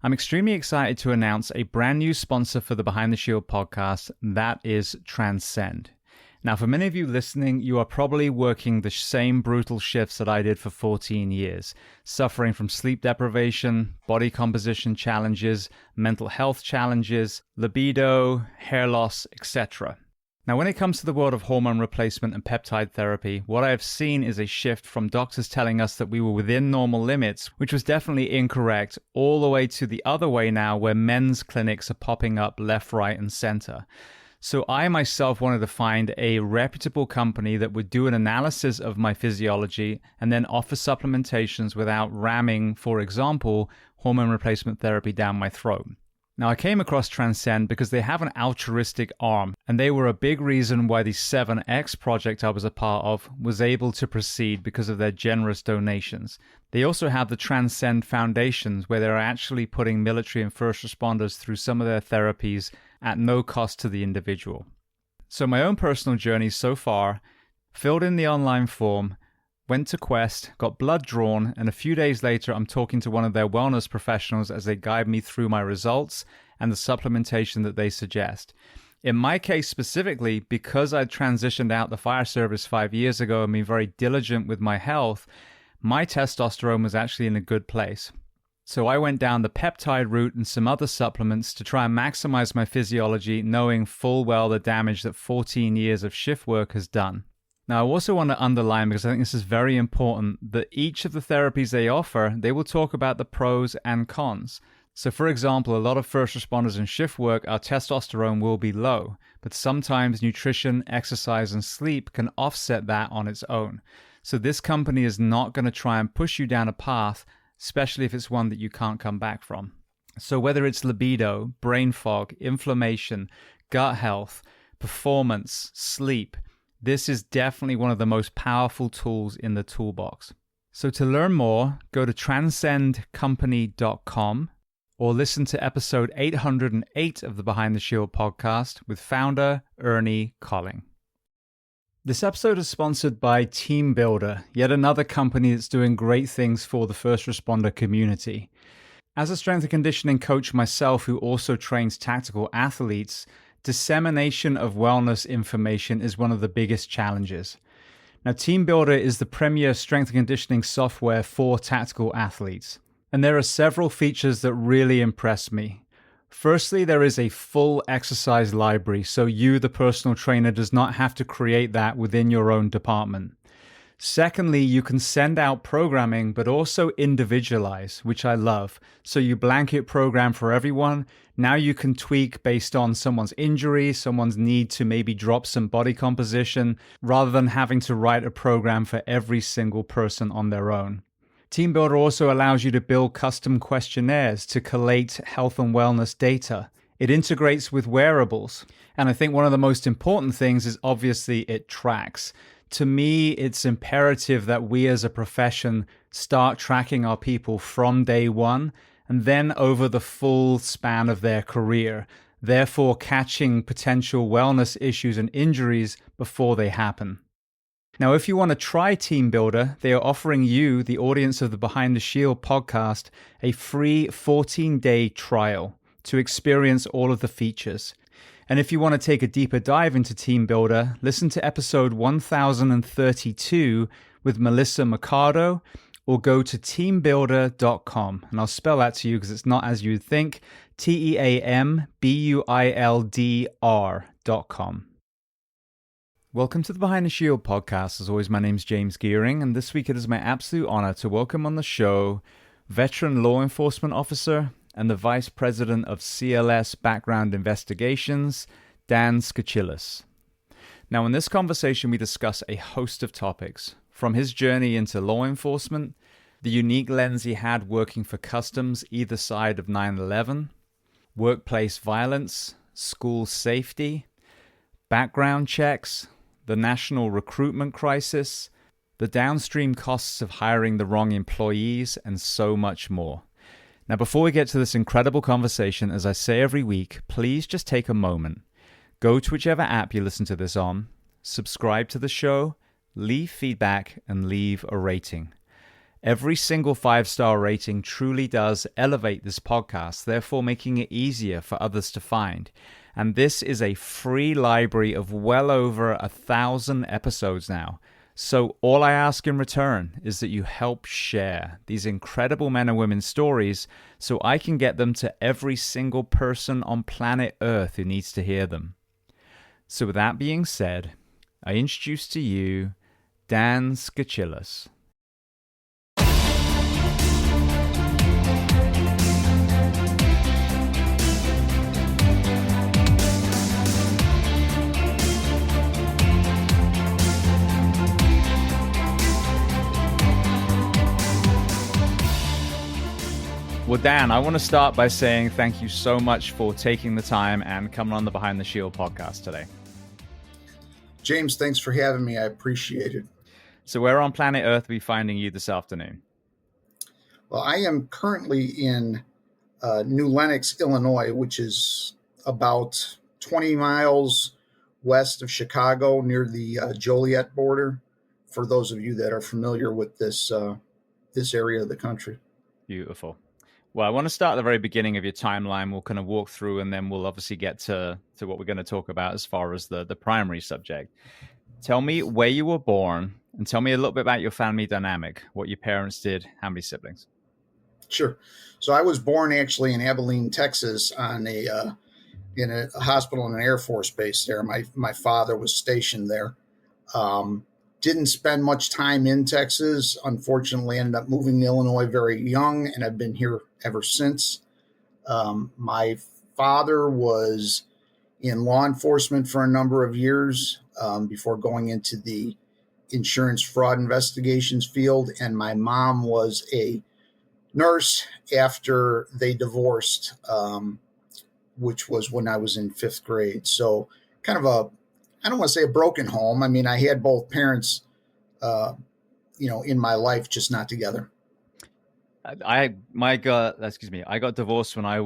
I'm extremely excited to announce a brand new sponsor for the Behind the Shield podcast, and that is Transcend. Now, for many of you listening, you are probably working the same brutal shifts that I did for 14 years, suffering from sleep deprivation, body composition challenges, mental health challenges, libido, hair loss, etc. Now, when it comes to the world of hormone replacement and peptide therapy, what I have seen is a shift from doctors telling us that we were within normal limits, which was definitely incorrect, all the way to the other way now, where men's clinics are popping up left, right, and center. So I myself wanted to find a reputable company that would do an analysis of my physiology and then offer supplementations without ramming, for example, hormone replacement therapy down my throat. Now, I came across Transcend because they have an altruistic arm, and they were a big reason why the 7X project I was a part of was able to proceed because of their generous donations. They also have the Transcend Foundations, where they're actually putting military and first responders through some of their therapies at no cost to the individual. So my own personal journey so far, filled in the online form, went to Quest, got blood drawn, and a few days later I'm talking to one of their wellness professionals as they guide me through my results and the supplementation that they suggest. In my case specifically, because I transitioned out the fire service 5 years ago and been very diligent with my health, my testosterone was actually in a good place. So I went down the peptide route and some other supplements to try and maximize my physiology, knowing full well the damage that 14 years of shift work has done. Now, I also want to underline, because I think this is very important, that each of the therapies they offer, they will talk about the pros and cons. So, for example, a lot of first responders in shift work, our testosterone will be low, but sometimes nutrition, exercise, and sleep can offset that on its own. So this company is not going to try and push you down a path, especially if it's one that you can't come back from. So whether it's libido, brain fog, inflammation, gut health, performance, sleep, this is definitely one of the most powerful tools in the toolbox. So to learn more, go to transcendcompany.com or listen to episode 808 of the Behind the Shield podcast with founder Ernie Colling. This episode is sponsored by Team Builder, yet another company that's doing great things for the first responder community. As a strength and conditioning coach myself who also trains tactical athletes, dissemination of wellness information is one of the biggest challenges. Now, Team Builder is the premier strength and conditioning software for tactical athletes. And there are several features that really impress me. Firstly, there is a full exercise library, so you, the personal trainer, does not have to create that within your own department. Secondly, you can send out programming, but also individualize, which I love. So you blanket program for everyone. Now you can tweak based on someone's injury, someone's need to maybe drop some body composition, rather than having to write a program for every single person on their own. Team Builder also allows you to build custom questionnaires to collate health and wellness data. It integrates with wearables. And I think one of the most important things is obviously it tracks. To me, it's imperative that we as a profession start tracking our people from day one and then over the full span of their career, therefore catching potential wellness issues and injuries before they happen. Now, if you want to try Team Builder, they are offering you, the audience of the Behind the Shield podcast, a free 14-day trial to experience all of the features. And if you want to take a deeper dive into Team Builder, listen to episode 1032 with Melissa Mercado, or go to teambuilder.com. And I'll spell that to you because it's not as you'd think, teambuildr.com. Welcome to the Behind the Shield podcast. As always, my name's James Gearing, and this week it is my absolute honor to welcome on the show veteran law enforcement officer and the Vice President of CLS Background Investigations, Dan Skoczylas. Now, in this conversation, we discuss a host of topics, from his journey into law enforcement, the unique lens he had working for customs either side of 9/11, workplace violence, school safety, background checks, the national recruitment crisis, the downstream costs of hiring the wrong employees, and so much more. Now, before we get to this incredible conversation, as I say every week, please just take a moment. Go to whichever app you listen to this on, subscribe to the show, leave feedback, and leave a rating. Every single 5-star rating truly does elevate this podcast, therefore making it easier for others to find. And this is a free library of well over 1,000 episodes now. So all I ask in return is that you help share these incredible men and women's stories so I can get them to every single person on planet Earth who needs to hear them. So with that being said, I introduce to you Dan Skoczylas. Well, Dan, I want to start by saying thank you so much for taking the time and coming on the Behind the Shield podcast today. James, thanks for having me. I appreciate it. So where on planet Earth are we finding you this afternoon? Well, I am currently in New Lenox, Illinois, which is about 20 miles west of Chicago near the Joliet border, for those of you that are familiar with this area of the country. Beautiful. Well, I want to start at the very beginning of your timeline. We'll kind of walk through, and then we'll obviously get to what we're going to talk about as far as the primary subject. Tell me where you were born, and tell me a little bit about your family dynamic, what your parents did, how many siblings. Sure. So I was born actually in Abilene, Texas, on in a hospital and an Air Force base there. My father was stationed there. Didn't spend much time in Texas. Unfortunately, ended up moving to Illinois very young, and I've been here ever since. My father was in law enforcement for a number of years before going into the insurance fraud investigations field, and my mom was a nurse after they divorced, which was when I was in 5th grade. So kind of I don't want to say a broken home. I mean, I had both parents, in my life, just not together. I got divorced when my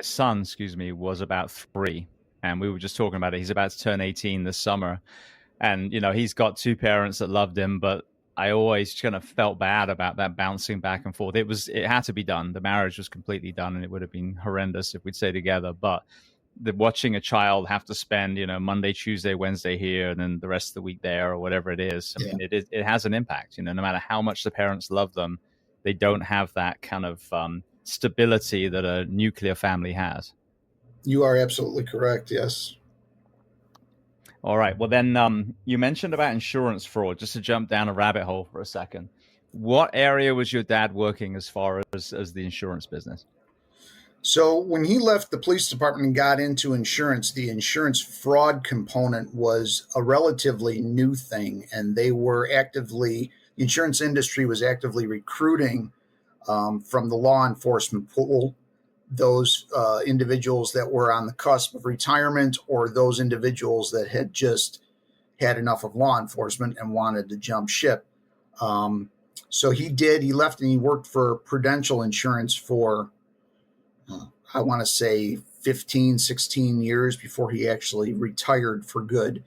son, was about 3, and we were just talking about it. He's about to turn 18 this summer, and he's got 2 parents that loved him, but I always kind of felt bad about that bouncing back and forth. It had to be done. The marriage was completely done, and it would have been horrendous if we'd stayed together, but watching a child have to spend, Monday, Tuesday, Wednesday here, and then the rest of the week there, or whatever it is. I mean, it has an impact. No matter how much the parents love them, they don't have that kind of stability that a nuclear family has. You are absolutely correct. Yes. All right. Well, then you mentioned about insurance fraud. Just to jump down a rabbit hole for a second, what area was your dad working as far as the insurance business? So when he left the police department and got into insurance, the insurance fraud component was a relatively new thing. And the insurance industry was actively recruiting from the law enforcement pool, those individuals that were on the cusp of retirement, or those individuals that had just had enough of law enforcement and wanted to jump ship. So he left and he worked for Prudential Insurance for I want to say 15, 16 years before he actually retired for good.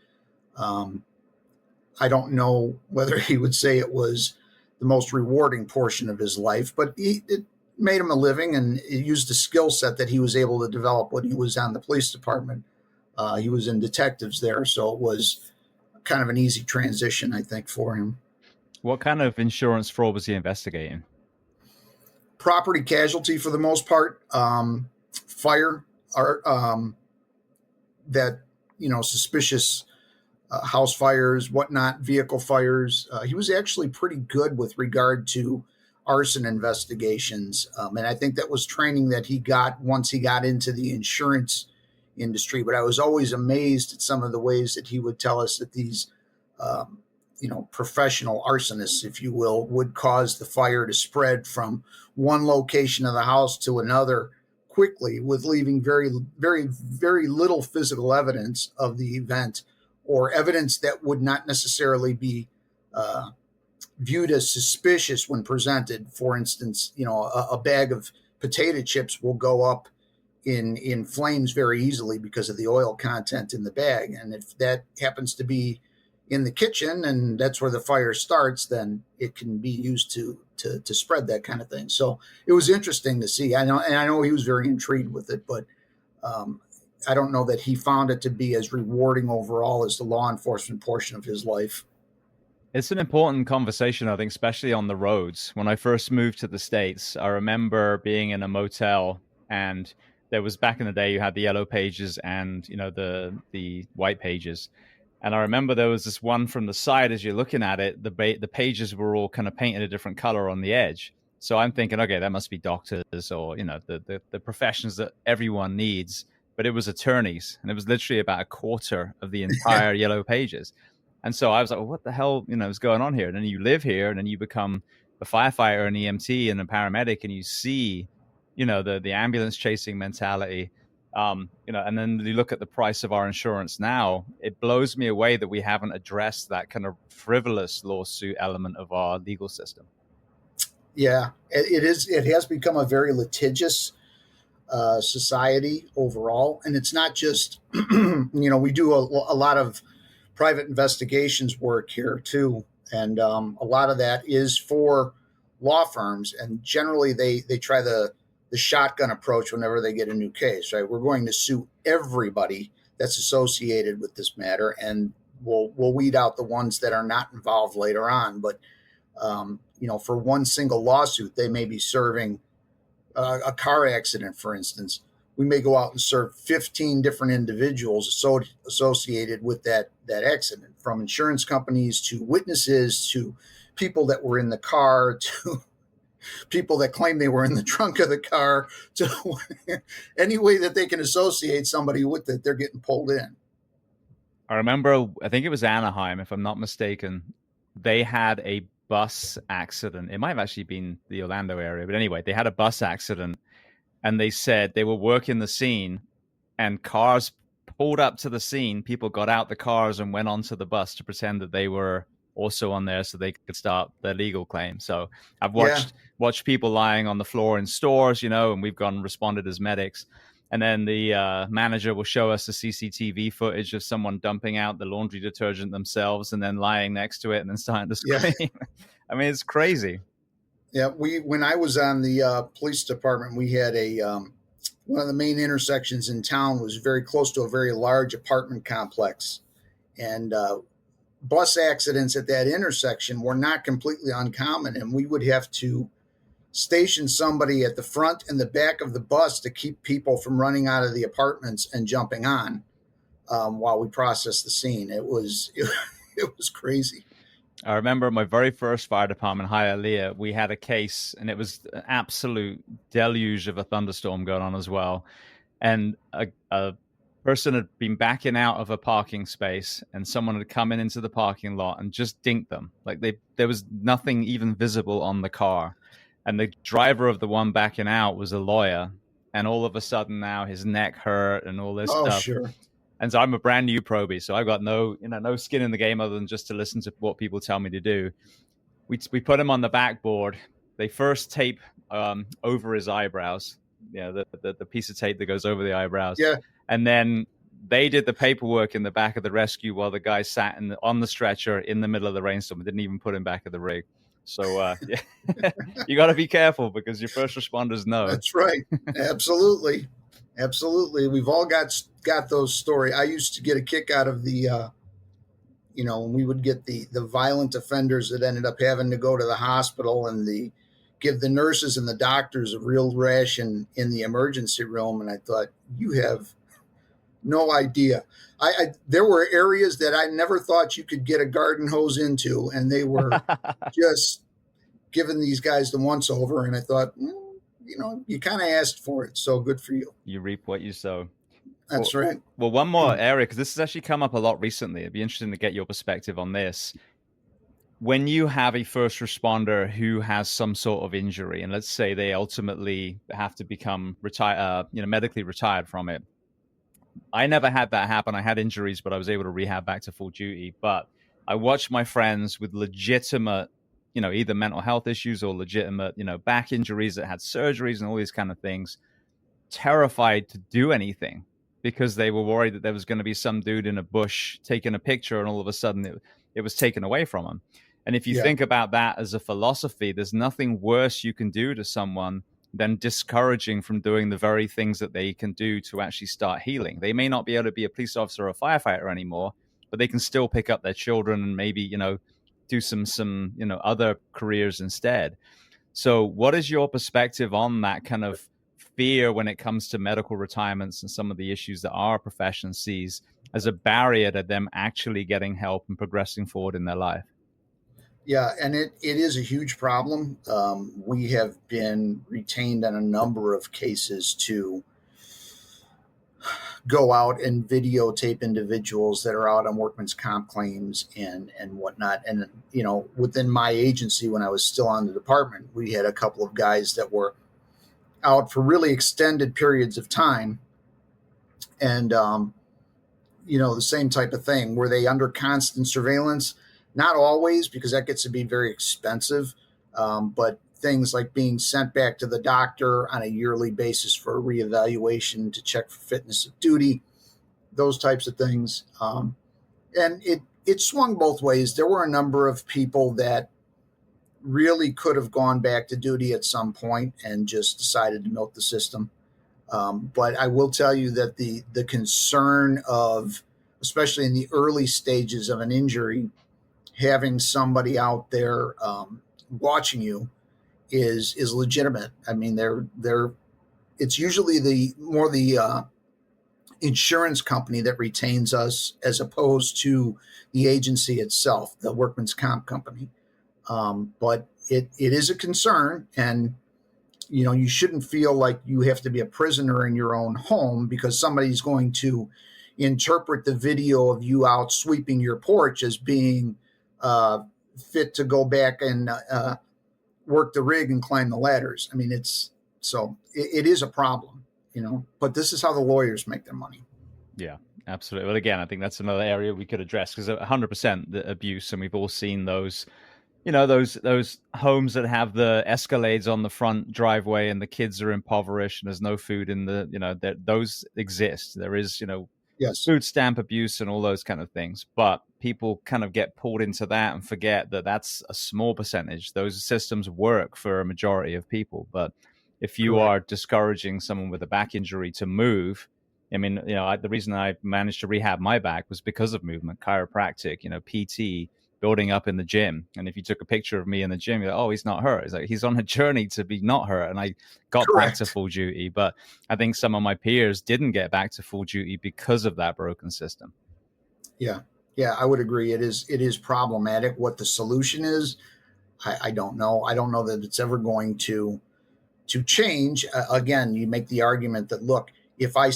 I don't know whether he would say it was the most rewarding portion of his life, but it made him a living, and it used a skill set that he was able to develop when he was on the police department. He was in detectives there, so it was kind of an easy transition, I think, for him. What kind of insurance fraud was he investigating? Property casualty for the most part, fire, suspicious house fires, whatnot, vehicle fires. He was actually pretty good with regard to arson investigations. And I think that was training that he got once he got into the insurance industry. But I was always amazed at some of the ways that he would tell us that these professional arsonists, if you will, would cause the fire to spread from one location of the house to another quickly, with leaving very, very, very little physical evidence of the event, or evidence that would not necessarily be viewed as suspicious when presented. For instance, a bag of potato chips will go up in flames very easily because of the oil content in the bag. And if that happens to be in the kitchen and that's where the fire starts, then it can be used to spread that kind of thing. So it was interesting to see. I know he was very intrigued with it, but um, I don't know that he found it to be as rewarding overall as the law enforcement portion of his life. It's an important conversation, I think, especially on the roads. When I first moved to the States, I remember being in a motel, and there was, back in the day, you had the yellow pages and, the white pages. And I remember there was this one from the side, as you're looking at it, the pages were all kind of painted a different color on the edge. So I'm thinking, okay, that must be doctors or, the professions that everyone needs. But it was attorneys, and it was literally about a quarter of the entire yellow pages. And so I was like, well, what the hell, is going on here? And then you live here, and then you become a firefighter, an EMT, and a paramedic, and you see, the ambulance chasing mentality. And then you look at the price of our insurance now. It blows me away that we haven't addressed that kind of frivolous lawsuit element of our legal system. Yeah, it is. It has become a very litigious society overall, and it's not just we do a lot of private investigations work here too, and a lot of that is for law firms, and generally they try the shotgun approach whenever they get a new case. Right, we're going to sue everybody that's associated with this matter, and we'll weed out the ones that are not involved later on. But for one single lawsuit, they may be serving a car accident, for instance. We may go out and serve 15 different individuals associated with that accident, from insurance companies to witnesses to people that were in the car to people that claim they were in the trunk of the car, to any way that they can associate somebody with it, they're getting pulled in. I remember, I think it was Anaheim, if I'm not mistaken, they had a bus accident. It might have actually been the Orlando area, but anyway, they had a bus accident. And they said they were working the scene, and cars pulled up to the scene. People got out the cars and went onto the bus to pretend that they were also on there so they could start their legal claim. So I've watched people lying on the floor in stores, and we've gone and responded as medics. And then the manager will show us the CCTV footage of someone dumping out the laundry detergent themselves and then lying next to it and then starting to scream. Yeah. I mean, it's crazy. Yeah, when I was on the police department, we had one of the main intersections in town was very close to a very large apartment complex, and bus accidents at that intersection were not completely uncommon, and we would have to station somebody at the front and the back of the bus to keep people from running out of the apartments and jumping on while we processed the scene. It was crazy. I remember my very first fire department, Hialeah, we had a case, and it was an absolute deluge of a thunderstorm going on as well. And a person had been backing out of a parking space, and someone had come into the parking lot and just dinked them. Like there was nothing even visible on the car. And the driver of the one backing out was a lawyer. And all of a sudden now his neck hurt and all this stuff. Oh, sure. And so I'm a brand new probie, so I've got no skin in the game other than just to listen to what people tell me to do. We put him on the backboard. They first tape over his eyebrows, the piece of tape that goes over the eyebrows. Yeah. And then they did the paperwork in the back of the rescue while the guy sat on the stretcher in the middle of the rainstorm. Didn't even put him back at the rig. So you got to be careful because your first responders know. That's right. Absolutely. Absolutely. We've all got those stories. I used to get a kick out of the, when we would get the violent offenders that ended up having to go to the hospital and give the nurses and the doctors a real ration in the emergency room. And I thought, you have no idea. There were areas that I never thought you could get a garden hose into, and they were just giving these guys the once over. And I thought, you kind of asked for it, so good for you. You reap what you sow. That's right. Well, one more area, because this has actually come up a lot recently. It'd be interesting to get your perspective on this. When you have a first responder who has some sort of injury, and let's say they ultimately have to become medically retired from it. I never had that happen. I had injuries, but I was able to rehab back to full duty. But I watched my friends with legitimate either mental health issues or legitimate, back injuries that had surgeries and all these kind of things, terrified to do anything because they were worried that there was going to be some dude in a bush taking a picture and all of a sudden it was taken away from them. And if you Yeah. think about that as a philosophy, there's nothing worse you can do to someone than discouraging from doing the very things that they can do to actually start healing. They may not be able to be a police officer or a firefighter anymore, but they can still pick up their children and maybe, do some, other careers instead. So what is your perspective on that kind of fear when it comes to medical retirements and some of the issues that our profession sees as a barrier to them actually getting help and progressing forward in their life? Yeah, and it is a huge problem. We have been retained on a number of cases to go out and videotape individuals that are out on workman's comp claims and whatnot. And within my agency, when I was still on the department, we had a couple of guys that were out for really extended periods of time, and the same type of thing. Were they under constant surveillance? Not always, because that gets to be very expensive. But things like being sent back to the doctor on a yearly basis for a reevaluation to check for fitness of duty, those types of things. And it swung both ways. There were a number of people that really could have gone back to duty at some point and just decided to milk the system. But I will tell you that the concern of, especially in the early stages of an injury, having somebody out there watching you is legitimate. I mean, it's usually the insurance company that retains us as opposed to the agency itself, the workman's comp company. But it is a concern, and you shouldn't feel like you have to be a prisoner in your own home because somebody's going to interpret the video of you out sweeping your porch as being fit to go back and work the rig and climb the ladders. I mean, it is a problem, but this is how the lawyers make their money. Yeah, absolutely. Well, again, I think that's another area we could address, because 100% the abuse, and we've all seen those, those homes that have the Escalades on the front driveway and the kids are impoverished and there's no food in the, those exist. There is, Yes. food stamp abuse and all those kind of things. But people kind of get pulled into that and forget that that's a small percentage. Those systems work for a majority of people. But if you Correct. are discouraging someone with a back injury to move, I mean, the reason I managed to rehab my back was because of movement, chiropractic, PT, building up in the gym. And if you took a picture of me in the gym, you're like, oh, he's not hurt. It's like, he's on a journey to be not hurt. And I got back to full duty. But I think some of my peers didn't get back to full duty because of that broken system. Yeah. Yeah, I would agree. It is problematic. What the solution is, I don't know. I don't know that it's ever going to change. Again, you make the argument that, look, if I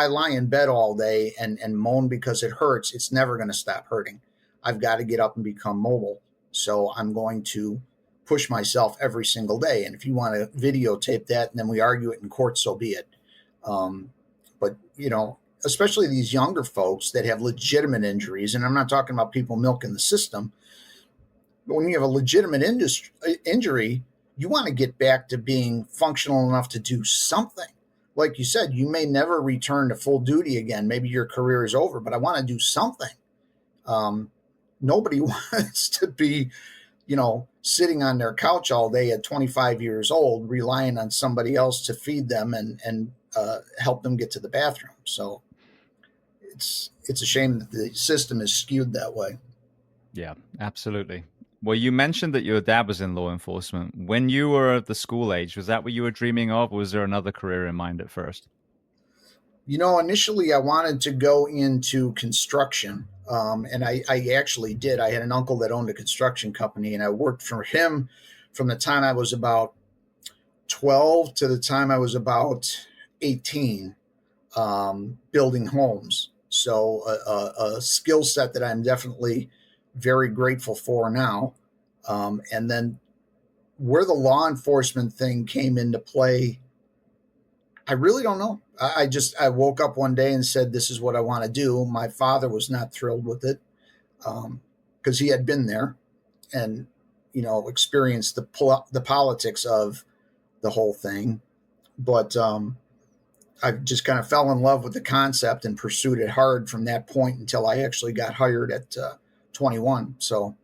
lie in bed all day and moan because it hurts, it's never going to stop hurting. I've got to get up and become mobile. So I'm going to push myself every single day. And if you want to videotape that and then we argue it in court, so be it. But, especially these younger folks that have legitimate injuries, and I'm not talking about people milking the system, but when you have a legitimate injury, you want to get back to being functional enough to do something. Like you said, you may never return to full duty again. Maybe your career is over, but I want to do something. Nobody wants to be, sitting on their couch all day at 25 years old, relying on somebody else to feed them and help them get to the bathroom. So it's a shame that the system is skewed that way. Yeah, absolutely. Well, you mentioned that your dad was in law enforcement. When you were at the school age, was that what you were dreaming of, or was there another career in mind at first? Initially I wanted to go into construction. And I actually did. I had an uncle that owned a construction company, and I worked for him from the time I was about 12 to the time I was about 18, building homes. So a skill set that I'm definitely very grateful for now. And then where the law enforcement thing came into play, I really don't know. I woke up one day and said, this is what I want to do. My father was not thrilled with it because he had been there and, experienced the politics of the whole thing. But I just kind of fell in love with the concept and pursued it hard from that point until I actually got hired at 21. So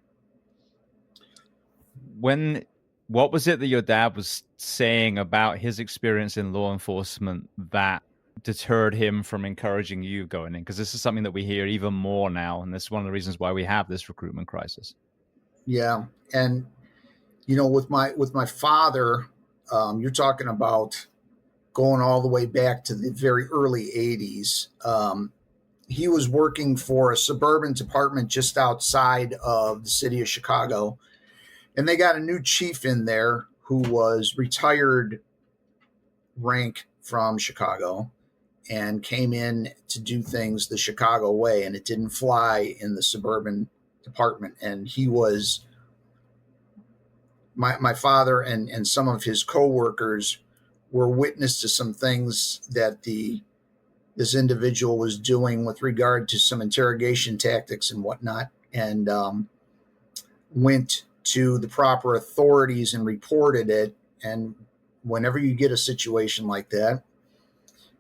What was it that your dad was saying about his experience in law enforcement that deterred him from encouraging you going in? Because this is something that we hear even more now, and this is one of the reasons why we have this recruitment crisis. yeah, and with my father, you're talking about going all the way back to the very early 80s. He was working for a suburban department just outside of the city of Chicago, and they got a new chief in there who was retired rank from Chicago and came in to do things the Chicago way, and it didn't fly in the suburban department. And he was my father and some of his coworkers were witness to some things that this individual was doing with regard to some interrogation tactics and whatnot, and went to the proper authorities and reported it. And whenever you get a situation like that,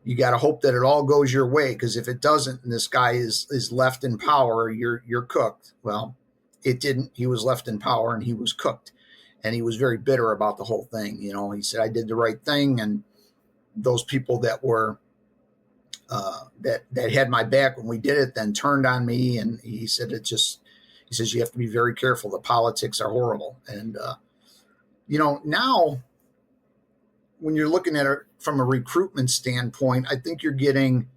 you got to hope that it all goes your way, because if it doesn't and this guy is left in power, you're cooked. Well, it didn't. He was left in power and he was cooked, and he was very bitter about the whole thing. He said, I did the right thing, and those people that were that had my back when we did it then turned on me. And he said, he says, you have to be very careful. The politics are horrible. And now when you're looking at it from a recruitment standpoint, I think you're getting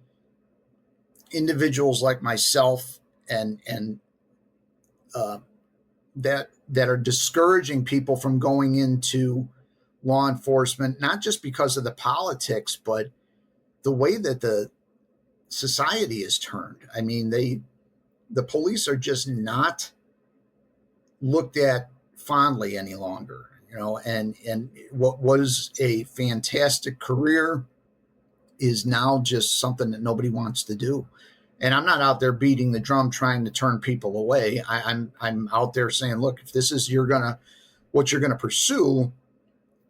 individuals like myself and that are discouraging people from going into law enforcement, not just because of the politics, but the way that the society is turned. I mean, the police are just not looked at fondly any longer, and what was a fantastic career is now just something that nobody wants to do. And I'm not out there beating the drum trying to turn people away. I'm out there saying, look, if this is what you're gonna pursue,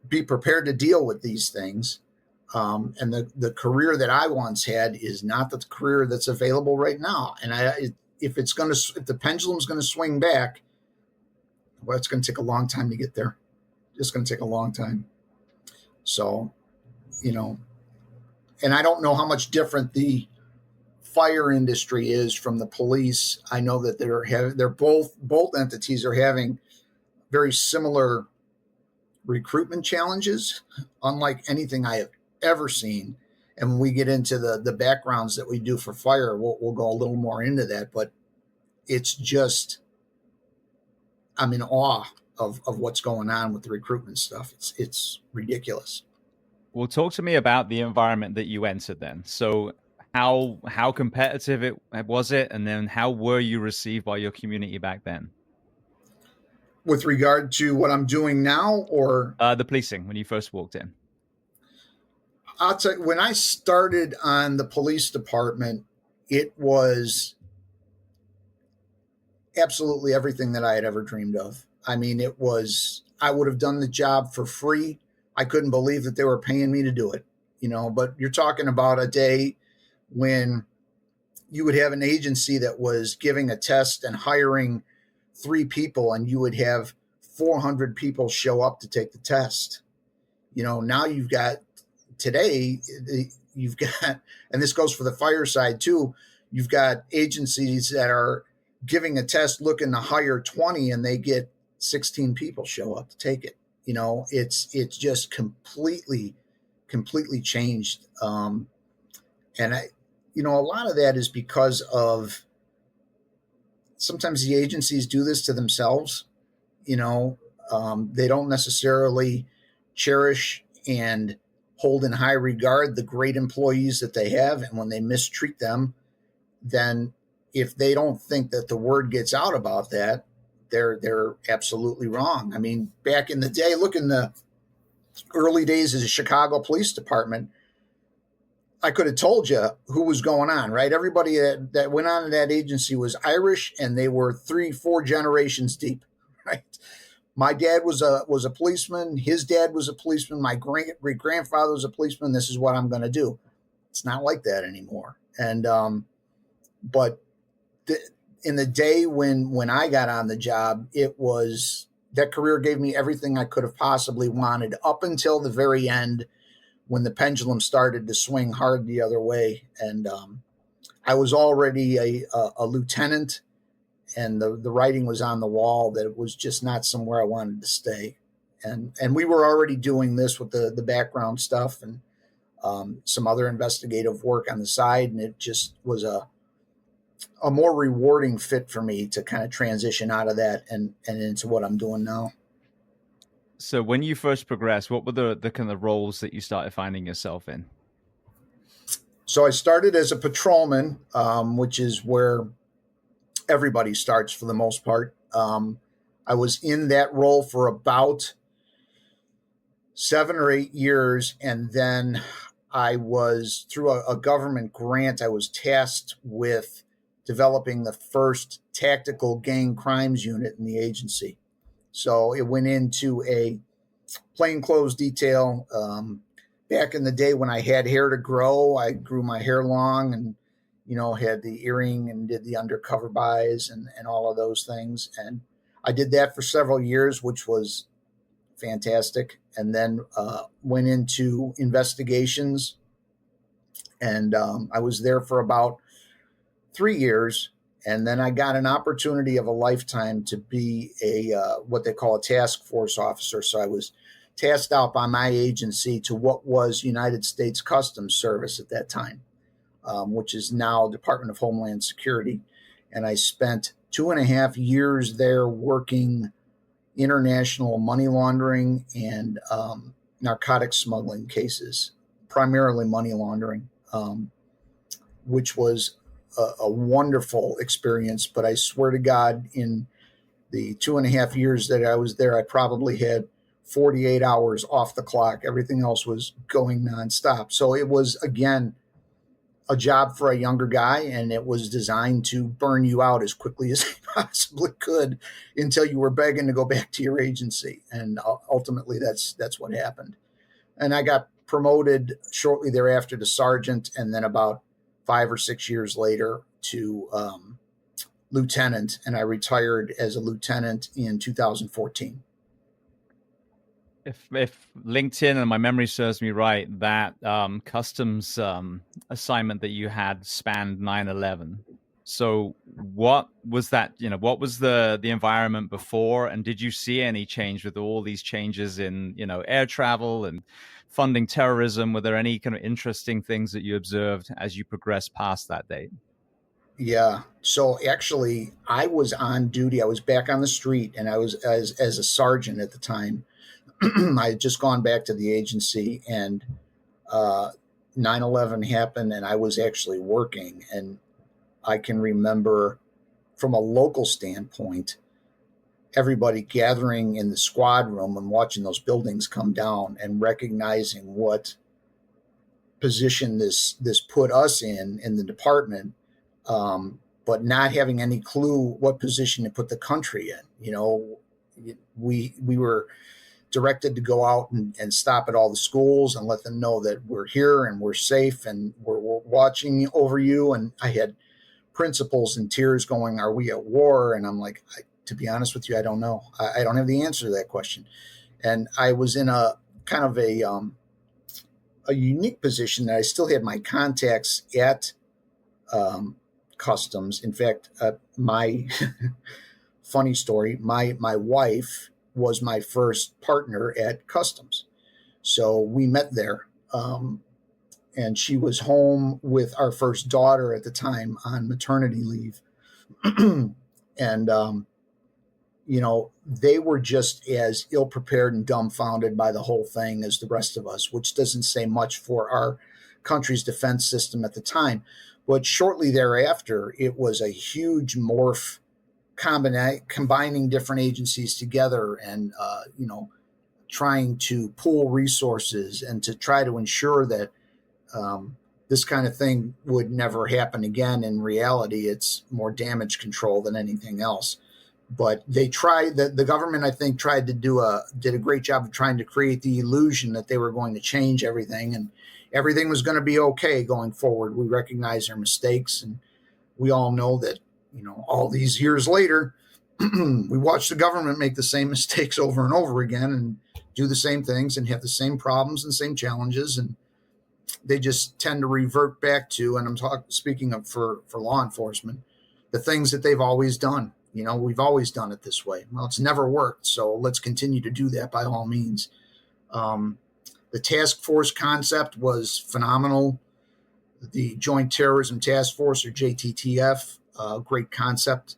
be prepared to deal with these things. And the career that I once had is not the career that's available right now. And if the pendulum's gonna swing back, well, it's gonna take a long time to get there. It's gonna take a long time. So, and I don't know how much different the fire industry is from the police. I know that they're both entities are having very similar recruitment challenges, unlike anything I have ever seen. And when we get into the backgrounds that we do for fire, we'll go a little more into that. But it's just, I'm in awe of what's going on with the recruitment stuff. It's ridiculous. Well, talk to me about the environment that you entered then. So how competitive was it? And then how were you received by your community back then? With regard to what I'm doing now, or the policing when you first walked in? I'll tell you, when I started on the police department, it was absolutely everything that I had ever dreamed of. I mean, I would have done the job for free. I couldn't believe that they were paying me to do it, but you're talking about a day when you would have an agency that was giving a test and hiring 3 people, and you would have 400 people show up to take the test. Now you've got, and this goes for the fire side too, you've got agencies that are giving a test looking to hire 20, and they get 16 people show up to take it. It's just completely changed. And a lot of that is because of sometimes the agencies do this to themselves. They don't necessarily cherish and hold in high regard the great employees that they have. And when they mistreat them, then if they don't think that the word gets out about that, they're absolutely wrong. I mean, back in the day, look, in the early days of the Chicago Police Department, I could have told you who was going on, right? Everybody that went on to that agency was Irish, and they were 3-4 generations deep, right? My dad was a policeman. His dad was a policeman. My great grandfather was a policeman. This is what I'm going to do. It's not like that anymore. And but in the day when I got on the job, it was that career gave me everything I could have possibly wanted up until the very end when the pendulum started to swing hard the other way. And I was already a lieutenant, and the writing was on the wall that it was just not somewhere I wanted to stay. And we were already doing this with the background stuff and some other investigative work on the side. And it just was a more rewarding fit for me to kind of transition out of that and into what I'm doing now. So when you first progressed, what were the kind of roles that you started finding yourself in? So I started as a patrolman, which is where everybody starts for the most part. I was in that role for about 7 or 8 years. And then I was, through a government grant, I was tasked with developing the first tactical gang crimes unit in the agency. So it went into a plainclothes detail. Back in the day when I had hair to grow, I grew my hair long and, had the earring and did the undercover buys and all of those things. And I did that for several years, which was fantastic. And then went into investigations. And I was there for about 3 years. And then I got an opportunity of a lifetime to be what they call a task force officer. So I was tasked out by my agency to what was United States Customs Service at that time, which is now Department of Homeland Security. And I spent 2.5 years there working international money laundering and narcotics smuggling cases, primarily money laundering, which was a wonderful experience. But I swear to God, in the 2.5 years that I was there, I probably had 48 hours off the clock. Everything else was going nonstop. So it was, again, a job for a younger guy, and it was designed to burn you out as quickly as it possibly could until you were begging to go back to your agency. And ultimately that's what happened. And I got promoted shortly thereafter to sergeant, and then about 5 or 6 years later to lieutenant. And I retired as a lieutenant in 2014. If LinkedIn and my memory serves me right, that customs assignment that you had spanned 9/11. So what was that? What was the environment before, and did you see any change with all these changes in air travel and funding terrorism? Were there any kind of interesting things that you observed as you progressed past that date? Yeah. So actually, I was on duty. I was back on the street, and I was as a sergeant at the time. I had just gone back to the agency, and 9/11 happened, and I was actually working. And I can remember, from a local standpoint, everybody gathering in the squad room and watching those buildings come down and recognizing what position this put us in the department, but not having any clue what position to put the country in. We were directed to go out and stop at all the schools and let them know that we're here and we're safe and we're watching over you. And I had principals in tears going, "Are we at war?" And I'm like, to be honest with you, I don't know. I don't have the answer to that question. And I was in a kind of a unique position that I still had my contacts at customs. In fact, my funny story, my wife was my first partner at customs. So we met there. And she was home with our first daughter at the time on maternity leave. And, they were just as ill-prepared and dumbfounded by the whole thing as the rest of us, which doesn't say much for our country's defense system at the time. But shortly thereafter, it was a huge morph, combining different agencies together and, trying to pool resources and to try to ensure that this kind of thing would never happen again. In reality, it's more damage control than anything else. But they tried, the government, I think, did a great job of trying to create the illusion that they were going to change everything and everything was going to be okay going forward. We recognize their mistakes, and we all know that all these years later, we watch the government make the same mistakes over and over again and do the same things and have the same problems and same challenges. And they just tend to revert back to, and speaking of for law enforcement, the things that they've always done. We've always done it this way. Well, it's never worked. So let's continue to do that by all means. The task force concept was phenomenal. The Joint Terrorism Task Force, or JTTF, great concept.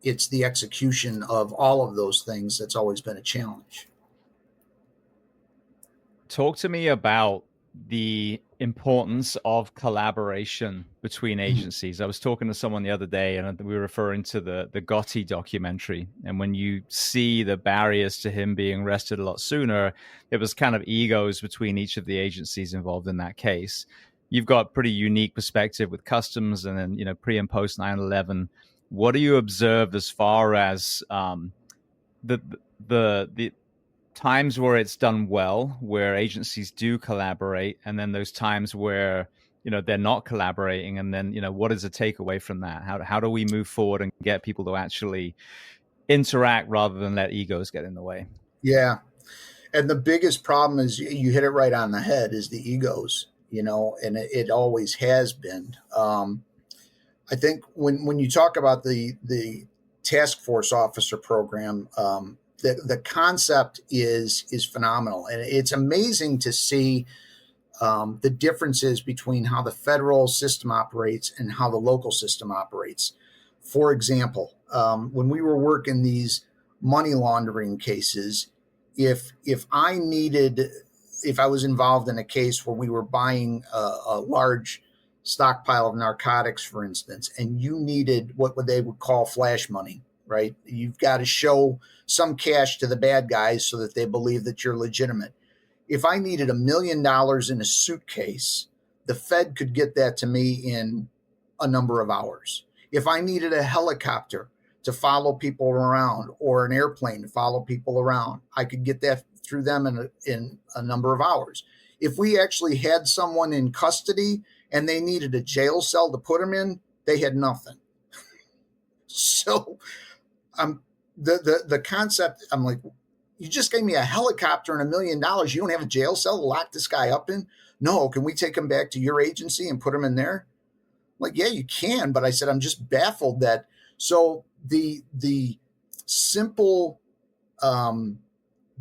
It's the execution of all of those things that's always been a challenge. Talk to me about the importance of collaboration between agencies. I was talking to someone the other day, and we were referring to the Gotti documentary. And when you see the barriers to him being arrested a lot sooner, it was kind of egos between each of the agencies involved in that case. You've got pretty unique perspective with customs, and then pre and post 9/11. What do you observe as far as the times where it's done well, where agencies do collaborate, and then those times where they're not collaborating, and then what is the takeaway from that? How do we move forward and get people to actually interact rather than let egos get in the way? Yeah, and the biggest problem is, you hit it right on the head, is the egos. And it always has been. I think when you talk about the task force officer program, the concept is phenomenal, and it's amazing to see the differences between how the federal system operates and how the local system operates. For example, when we were working these money laundering cases, if I was involved in a case where we were buying a large stockpile of narcotics, for instance, and you needed what they would call flash money, right? You've got to show some cash to the bad guys so that they believe that you're legitimate. If I needed $1 million in a suitcase, the Fed could get that to me in a number of hours. If I needed a helicopter to follow people around, or an airplane to follow people around, I could get that through them in a number of hours. If we actually had someone in custody and they needed a jail cell to put them in, they had nothing. So the concept, I'm like, you just gave me a helicopter and $1 million. You don't have a jail cell to lock this guy up in? No, can we take him back to your agency and put him in there? I'm like, yeah, you can. But I said, I'm just baffled that. So the simple,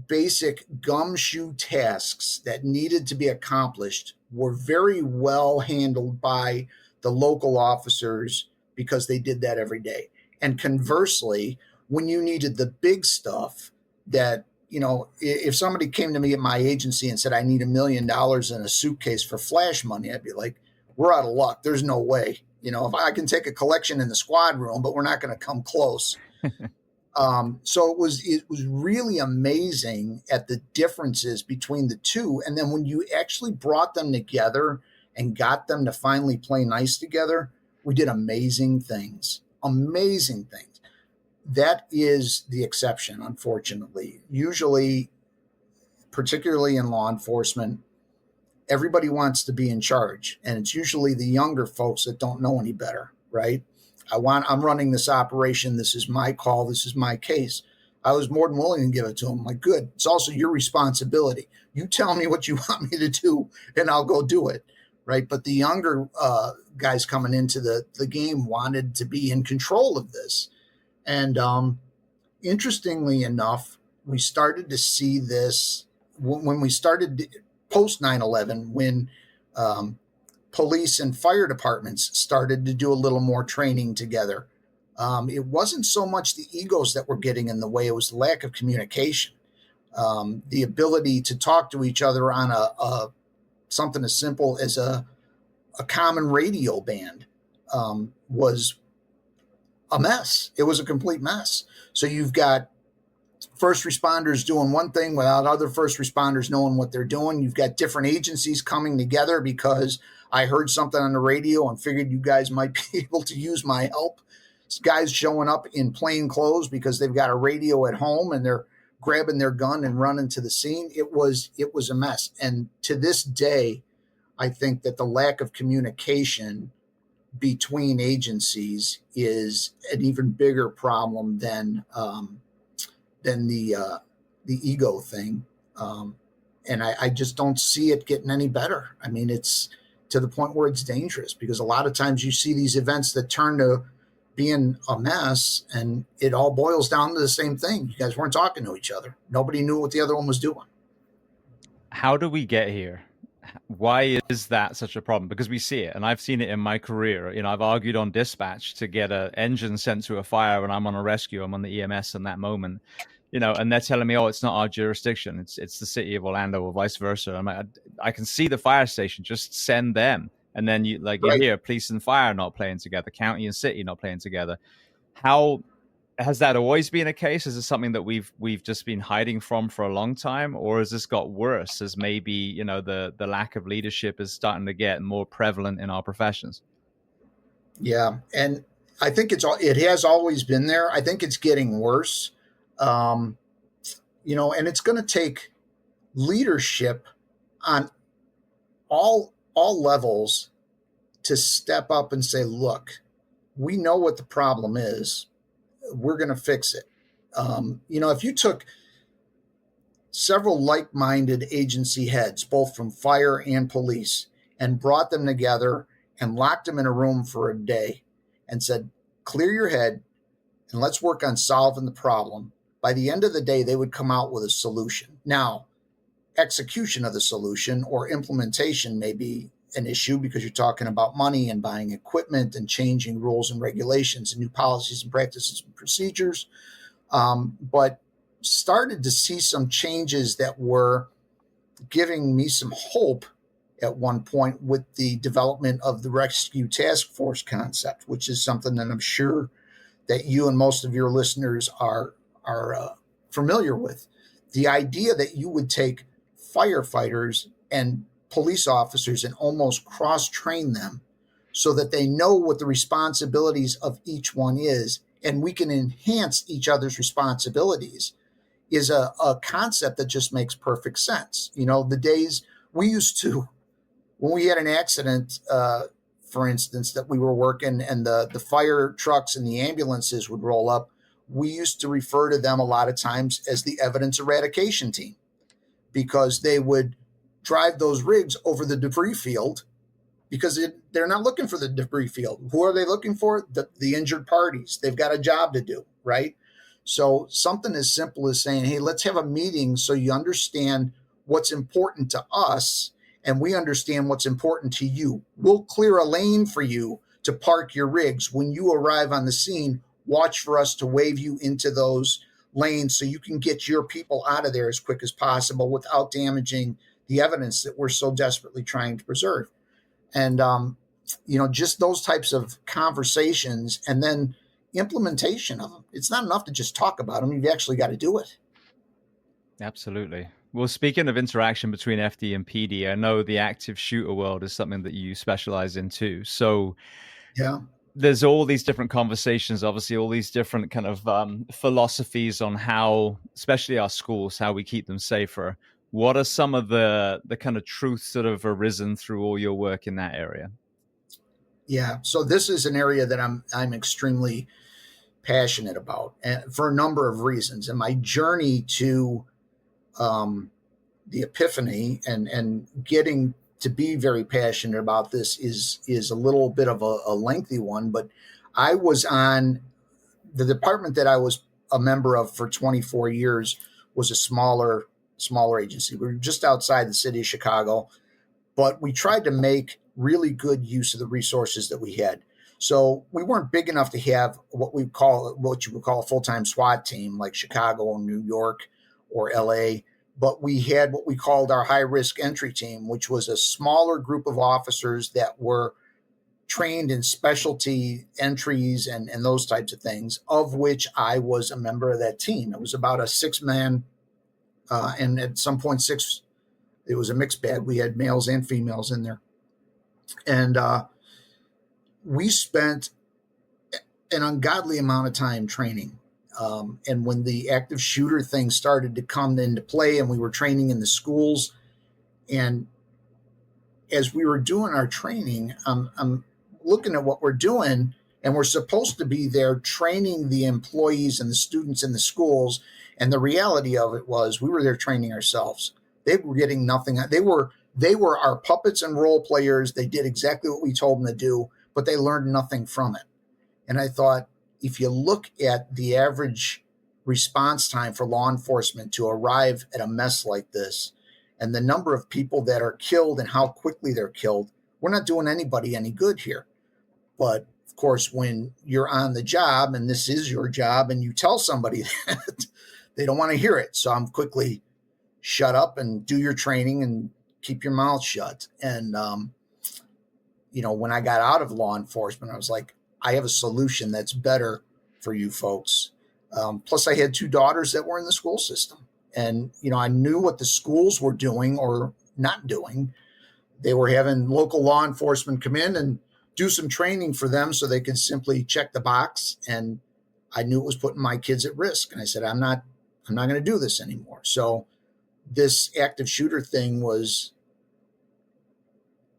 basic gumshoe tasks that needed to be accomplished were very well handled by the local officers, because they did that every day. And conversely, when you needed the big stuff that, if somebody came to me at my agency and said, I need $1 million in a suitcase for flash money, I'd be like, we're out of luck. There's no way. If I can take a collection in the squad room, but we're not going to come close. So it was really amazing at the differences between the two. And then when you actually brought them together and got them to finally play nice together, we did amazing things. That is the exception, unfortunately. Usually, particularly in law enforcement, everybody wants to be in charge. And it's usually the younger folks that don't know any better, right? I'm running this operation. This is my call. This is my case. I was more than willing to give it to them. Like, good. It's also your responsibility. You tell me what you want me to do, and I'll go do it, right? But the younger guys coming into the game wanted to be in control of this. And interestingly enough, we started to see this when we started post 9/11, when police and fire departments started to do a little more training together. It wasn't so much the egos that were getting in the way. It was the lack of communication. The ability to talk to each other on a something as simple as a common radio band was a mess. It was a complete mess. So you've got first responders doing one thing without other first responders knowing what they're doing. You've got different agencies coming together because I heard something on the radio and figured you guys might be able to use my help. It's guys showing up in plain clothes because they've got a radio at home and they're grabbing their gun and running to the scene. It was a mess. And to this day, I think that the lack of communication between agencies is an even bigger problem than the ego thing. And I just don't see it getting any better. I mean, it's to the point where it's dangerous, because a lot of times you see these events that turn to being a mess, and it all boils down to the same thing. You guys weren't talking to each other. Nobody knew what the other one was doing. How do we get here? Why is that such a problem? Because we see it, and I've seen it in my career. You know, I've argued on dispatch to get an engine sent to a fire when I'm on a rescue. I'm on the EMS in that moment, you know, and they're telling me, oh, it's not our jurisdiction. It's the city of Orlando, or vice versa. I'm like, I can see the fire station. Just send them. And then you hear police and fire not playing together, county and city not playing together. How has that always been a case? Is it something that we've just been hiding from for a long time, or has this got worse as maybe, you know, the lack of leadership is starting to get more prevalent in our professions? Yeah, and I think it has always been there. I think it's getting worse. You know, and it's going to take leadership on all levels to step up and say, look, we know what the problem is. We're going to fix it. You know, if you took several like-minded agency heads, both from fire and police, and brought them together and locked them in a room for a day and said, clear your head and let's work on solving the problem, by the end of the day, they would come out with a solution. Now, execution of the solution or implementation may be an issue, because you're talking about money and buying equipment and changing rules and regulations and new policies and practices and procedures. But started to see some changes that were giving me some hope at one point with the development of the rescue task force concept, which is something that I'm sure that you and most of your listeners are familiar with. The idea that you would take firefighters and police officers and almost cross-train them so that they know what the responsibilities of each one is, and we can enhance each other's responsibilities, is a concept that just makes perfect sense. You know, the days we used to, when we had an accident, for instance, that we were working and the fire trucks and the ambulances would roll up, we used to refer to them a lot of times as the evidence eradication team, because they would drive those rigs over the debris field, because they're not looking for the debris field. Who are they looking for? The injured parties. They've got a job to do, right? So something as simple as saying, hey, let's have a meeting so you understand what's important to us and we understand what's important to you. We'll clear a lane for you to park your rigs. When you arrive on the scene, watch for us to wave you into those lanes so you can get your people out of there as quick as possible without damaging the evidence that we're so desperately trying to preserve. And, you know, just those types of conversations and then implementation of them. It's not enough to just talk about them. You've actually got to do it. Absolutely. Well, speaking of interaction between FD and PD, I know the active shooter world is something that you specialize in too. So yeah, there's all these different conversations, obviously all these different kind of philosophies on how, especially our schools, how we keep them safer. What are some of the kind of truths that have arisen through all your work in that area? Yeah. So this is an area that I'm extremely passionate about, and for a number of reasons. And my journey to the epiphany and getting to be very passionate about this is a little bit of a lengthy one. But I was on the department that I was a member of for 24 years was a smaller agency. We were just outside the city of Chicago, but we tried to make really good use of the resources that we had. So we weren't big enough to have what you would call a full-time SWAT team like Chicago or New York or LA, but we had what we called our high-risk entry team, which was a smaller group of officers that were trained in specialty entries and those types of things, of which I was a member of that team. It was about a 6-man, and at some point it was a mixed bag. We had males and females in there. And we spent an ungodly amount of time training. And when the active shooter thing started to come into play and we were training in the schools, and as we were doing our training, I'm looking at what we're doing, and we're supposed to be there training the employees and the students in the schools. And the reality of it was we were there training ourselves. They were getting nothing. They were our puppets and role players. They did exactly what we told them to do, but they learned nothing from it. And I thought, if you look at the average response time for law enforcement to arrive at a mess like this, and the number of people that are killed and how quickly they're killed, we're not doing anybody any good here. But of course, when you're on the job and this is your job and you tell somebody that, they don't want to hear it. So I'm quickly shut up and do your training and keep your mouth shut. And, when I got out of law enforcement, I was like, I have a solution that's better for you folks. Plus I had 2 daughters that were in the school system, and, I knew what the schools were doing or not doing. They were having local law enforcement come in and do some training for them so they can simply check the box. And I knew it was putting my kids at risk. And I said, I'm not going to do this anymore. So this active shooter thing was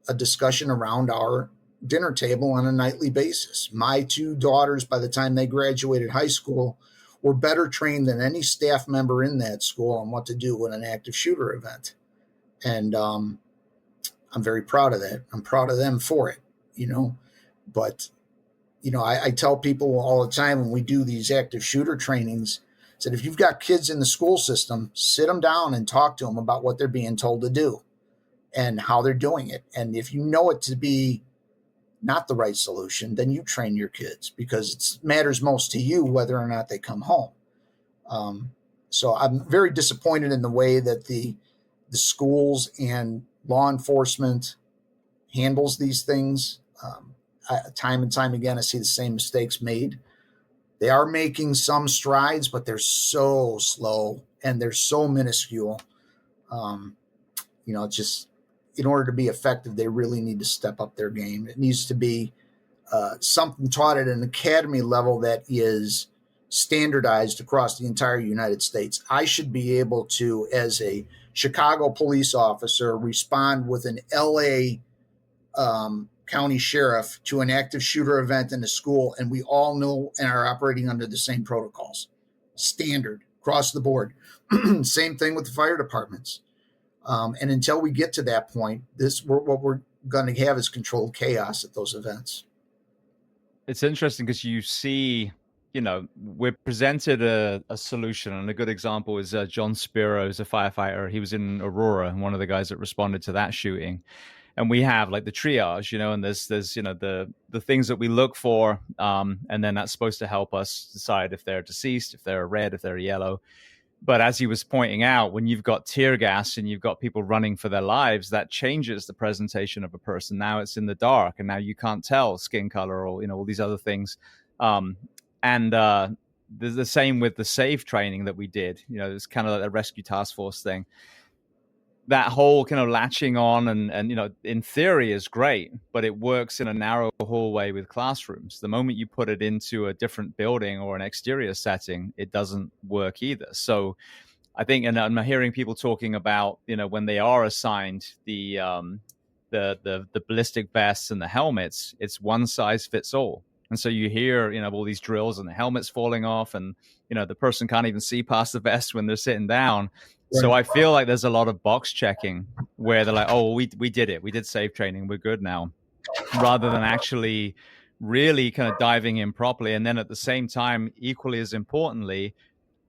a discussion around our dinner table on a nightly basis. My 2 daughters, by the time they graduated high school, were better trained than any staff member in that school on what to do with an active shooter event. And I'm very proud of that. I'm proud of them for it, But, I tell people all the time when we do these active shooter trainings, I said, if you've got kids in the school system, sit them down and talk to them about what they're being told to do and how they're doing it. And if you know it to be not the right solution, then you train your kids, because it matters most to you whether or not they come home. So I'm very disappointed in the way that the schools and law enforcement handles these things. Time and time again, I see the same mistakes made. They are making some strides, but they're so slow and they're so minuscule. It's just, in order to be effective, they really need to step up their game. It needs to be something taught at an academy level that is standardized across the entire United States. I should be able to, as a Chicago police officer, respond with an LA county sheriff to an active shooter event in a school, and we all know and are operating under the same protocols, standard across the board. Same thing with the fire departments. And until we get to that point, what we're going to have is controlled chaos at those events. It's interesting because you see, we're presented a solution, and a good example is John Spiro is a firefighter. He was in Aurora, and one of the guys that responded to that shooting. And we have like the triage, and there's the things that we look for, and then that's supposed to help us decide if they're deceased, if they're red, if they're yellow. But as he was pointing out, when you've got tear gas and you've got people running for their lives, that changes the presentation of a person. Now it's in the dark, and now you can't tell skin color or all these other things. And the same with the SAVE training that we did. It's kind of like a rescue task force thing. That whole kind of latching on and in theory is great, but it works in a narrow hallway with classrooms. The moment you put it into a different building or an exterior setting, it doesn't work either. So I think, and I'm hearing people talking about, when they are assigned the ballistic vests and the helmets, it's one size fits all. And so you hear, all these drills and the helmets falling off, and, the person can't even see past the vest when they're sitting down. Right. So I feel like there's a lot of box checking where they're like, oh, we did it. We did SAVE training. We're good now. Rather than actually really kind of diving in properly. And then at the same time, equally as importantly,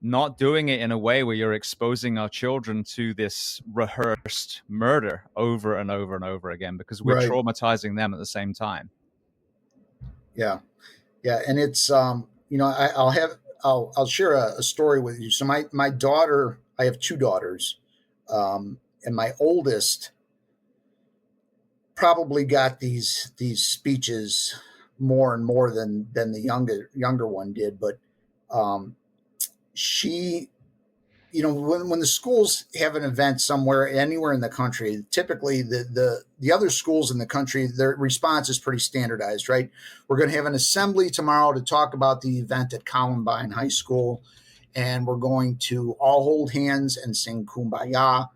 not doing it in a way where you're exposing our children to this rehearsed murder over and over and over again, because we're right. traumatizing them at the same time. Yeah. Yeah. And it's, I'll share a story with you. So my daughter, I have 2 daughters, and my oldest probably got these speeches more and more than the younger one did. But she, when the schools have an event somewhere, anywhere in the country, typically the other schools in the country, their response is pretty standardized, right? We're going to have an assembly tomorrow to talk about the event at Columbine High School, and we're going to all hold hands and sing Kumbaya.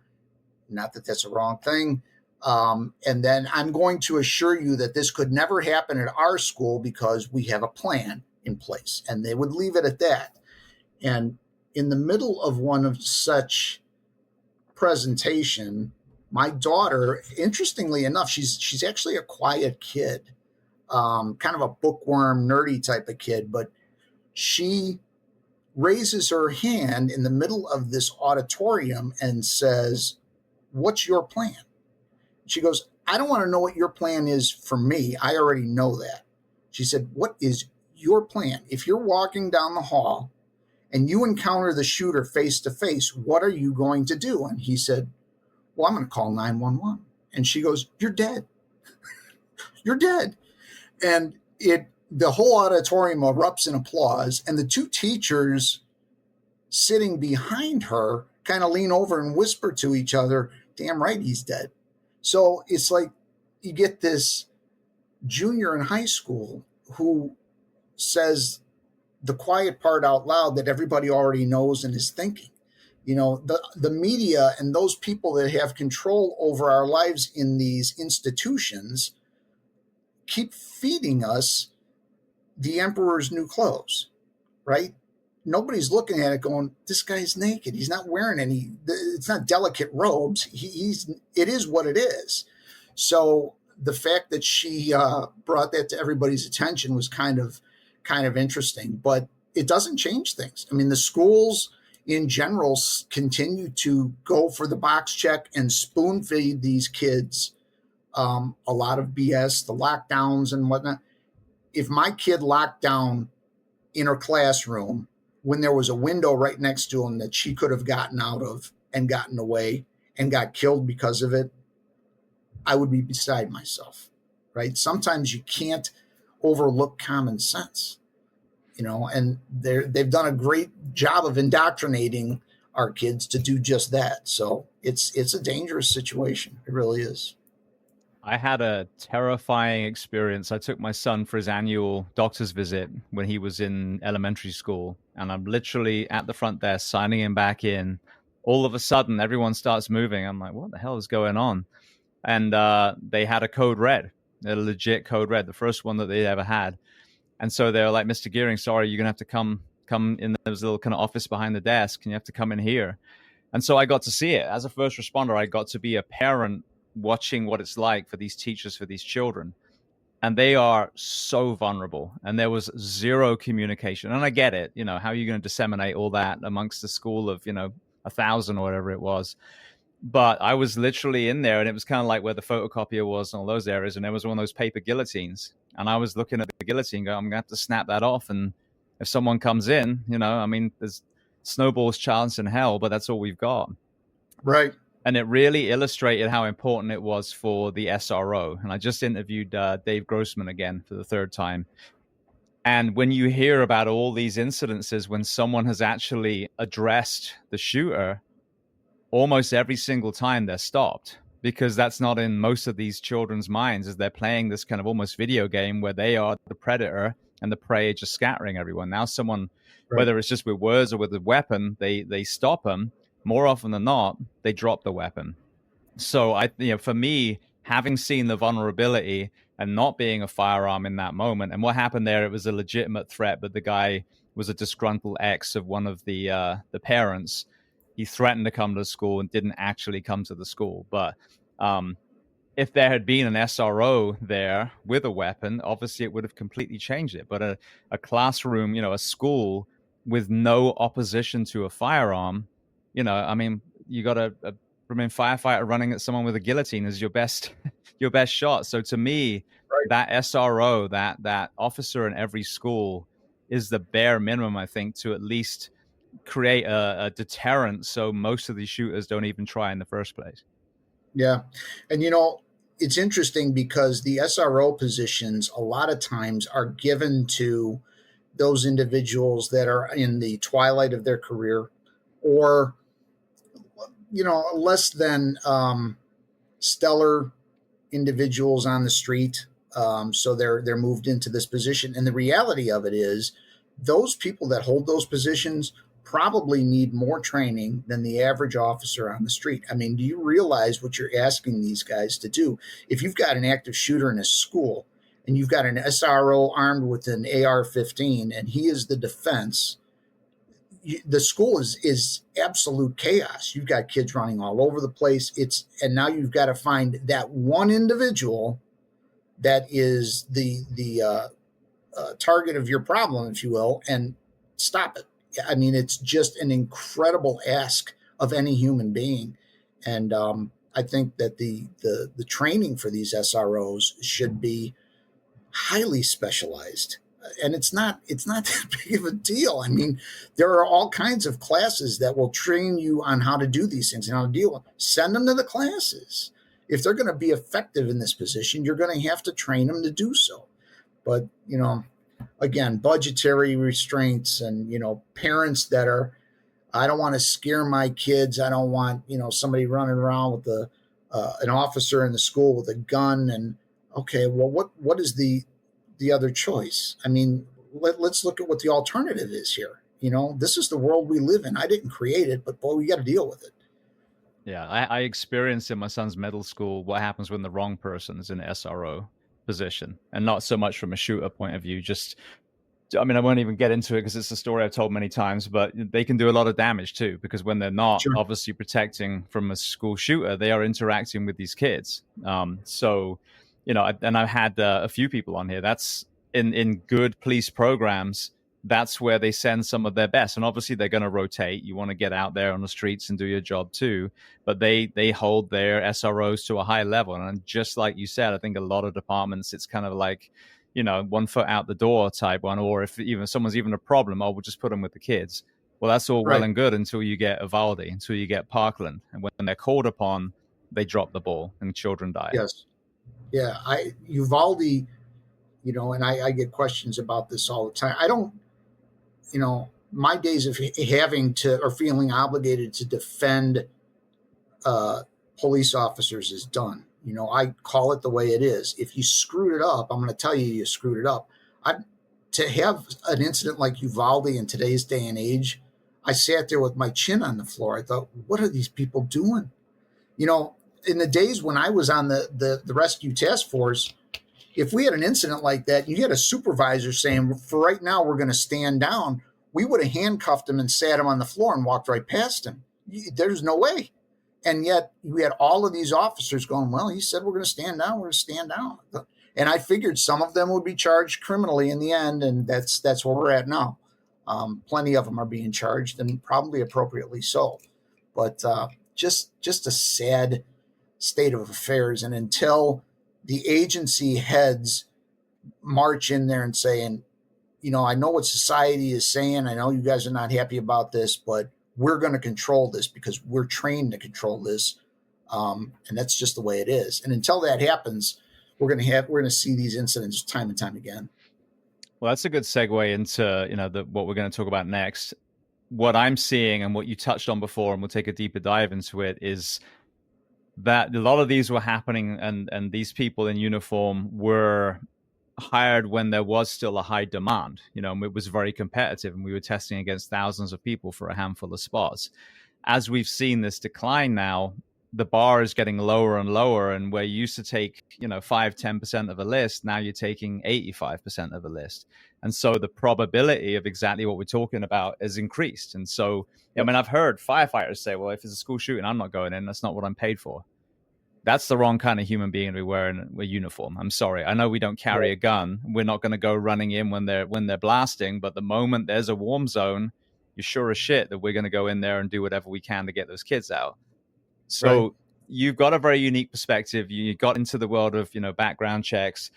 Not that that's a wrong thing. And then I'm going to assure you that this could never happen at our school because we have a plan in place. And they would leave it at that. And in the middle of one of such presentation, my daughter, interestingly enough, she's actually a quiet kid, kind of a bookworm, nerdy type of kid, but she raises her hand in the middle of this auditorium and says, "What's your plan?" She goes, "I don't want to know what your plan is for me. I already know that." She said, "What is your plan? If you're walking down the hall and you encounter the shooter face to face, what are you going to do?" And he said, "Well, I'm going to call 911." And she goes, "You're dead. You're dead." And the whole auditorium erupts in applause. And the two teachers sitting behind her kind of lean over and whisper to each other, "Damn right, he's dead." So it's like you get this junior in high school who says the quiet part out loud that everybody already knows and is thinking. You know, the media and those people that have control over our lives in these institutions keep feeding us the emperor's new clothes, right? Nobody's looking at it going, "This guy's naked. He's not wearing any, it's not delicate robes. It is what it is." So the fact that she brought that to everybody's attention was kind of interesting, but it doesn't change things. I mean, the schools in general continue to go for the box check and spoon feed these kids a lot of BS, the lockdowns and whatnot. If my kid locked down in her classroom when there was a window right next to him that she could have gotten out of and gotten away and got killed because of it, I would be beside myself, right? Sometimes you can't overlook common sense, you know, and they've done a great job of indoctrinating our kids to do just that. So it's a dangerous situation. It really is. I had a terrifying experience. I took my son for his annual doctor's visit when he was in elementary school, and I'm literally at the front desk signing him back in. All of a sudden, everyone starts moving. I'm like, what the hell is going on? And they had a code red, a legit code red, the first one that they ever had. And so they were like, "Mr. Gearing, sorry, you're going to have to come in. There's a little kind of office behind the desk, and you have to come in here." And so I got to see it. As a first responder, I got to be a parent watching what it's like for these teachers, for these children. And they are so vulnerable. And there was zero communication. And I get it. You know, how are you going to disseminate all that amongst a school of, 1,000 or whatever it was? But I was literally in there, and it was kind of like where the photocopier was and all those areas. And there was one of those paper guillotines. And I was looking at the guillotine going, I'm going to have to snap that off. And if someone comes in, there's snowball's chance in hell, but that's all we've got. Right. And it really illustrated how important it was for the SRO. And I just interviewed Dave Grossman again for the third time. And when you hear about all these incidences when someone has actually addressed the shooter, almost every single time they're stopped, because that's not in most of these children's minds, as they're playing this kind of almost video game where they are the predator and the prey are just scattering everyone. Now someone, right, whether it's just with words or with a weapon, they stop them. More often than not, they drop the weapon. So for me, having seen the vulnerability and not being a firearm in that moment, and what happened there, it was a legitimate threat, but the guy was a disgruntled ex of one of the parents. He threatened to come to the school and didn't actually come to the school. But if there had been an SRO there with a weapon, obviously it would have completely changed it. But a classroom, a school with no opposition to a firearm, you got a firefighter running at someone with a guillotine is your best shot. So to me, right, that SRO, that officer in every school is the bare minimum, I think, to at least create a deterrent so most of these shooters don't even try in the first place. Yeah. And, it's interesting because the SRO positions a lot of times are given to those individuals that are in the twilight of their career, or less than stellar individuals on the street. So they're moved into this position. And the reality of it is those people that hold those positions probably need more training than the average officer on the street. I mean, do you realize what you're asking these guys to do? If you've got an active shooter in a school and you've got an SRO armed with an AR-15 and he is the defense, the school is absolute chaos. You've got kids running all over the place. And now you've got to find that one individual that is the target of your problem, if you will, and stop it. I mean, it's just an incredible ask of any human being. And I think that the training for these SROs should be highly specialized. And it's not that big of a deal. I mean, there are all kinds of classes that will train you on how to do these things and how to deal with them. Send them to the classes. If they're going to be effective in this position, you're going to have to train them to do so. But, again, budgetary restraints and, parents that are, I don't want to scare my kids. I don't want, somebody running around with an officer in the school with a gun. And okay, well, what is the other choice? I mean, let's look at what the alternative is here. This is the world we live in. I didn't create it, but boy, we got to deal with it. Yeah, I experienced in my son's middle school what happens when the wrong person is in an SRO position, and not so much from a shooter point of view. I won't even get into it because it's a story I've told many times, but they can do a lot of damage too, because when they're not obviously protecting from a school shooter, they are interacting with these kids. So, and I've had a few people on here. That's in good police programs. That's where they send some of their best. And obviously they're going to rotate. You want to get out there on the streets and do your job too. But they hold their SROs to a high level. And just like you said, I think a lot of departments, it's kind of like, 1 foot out the door type one. Or if even someone's even a problem, we'll just put them with the kids. Well, that's all well and good until you get Uvalde, until you get Parkland. And when they're called upon, they drop the ball and children die. Yes. Yeah. Uvalde, and I get questions about this all the time. I don't, my days of having to or feeling obligated to defend police officers is done. I call it the way it is. If you screwed it up, I'm going to tell you screwed it up. To have an incident like Uvalde in today's day and age, I sat there with my chin on the floor. I thought, what are these people doing? In the days when I was on the rescue task force, if we had an incident like that, you had a supervisor saying, for right now, we're going to stand down. We would have handcuffed him and sat him on the floor and walked right past him. There's no way. And yet we had all of these officers going, well, he said, we're going to stand down. We're going to stand down. And I figured some of them would be charged criminally in the end. And that's where we're at now. Plenty of them are being charged, and probably appropriately so. But just a sad state of affairs. And until the agency heads march in there and saying, I know what society is saying. I know you guys are not happy about this, but we're going to control this because we're trained to control this. And that's just the way it is. And until that happens, we're going to see these incidents time and time again. Well, that's a good segue into, what we're going to talk about next. What I'm seeing and what you touched on before, and we'll take a deeper dive into it, is that a lot of these were happening, and these people in uniform were hired when there was still a high demand. It was very competitive, and we were testing against thousands of people for a handful of spots. As we've seen this decline now, the bar is getting lower and lower, and where you used to take 5-10% of a list, now you're taking 85% of a list. And so the probability of exactly what we're talking about has increased. And so I've heard firefighters say, well, if it's a school shooting, I'm not going in. That's not what I'm paid for. That's the wrong kind of human being to be wearing a uniform. I'm sorry. I know we don't carry a gun. We're not going to go running in when they're blasting. But the moment there's a warm zone, you're sure as shit that we're going to go in there and do whatever we can to get those kids out. So you've got a very unique perspective. You got into the world of, background checks.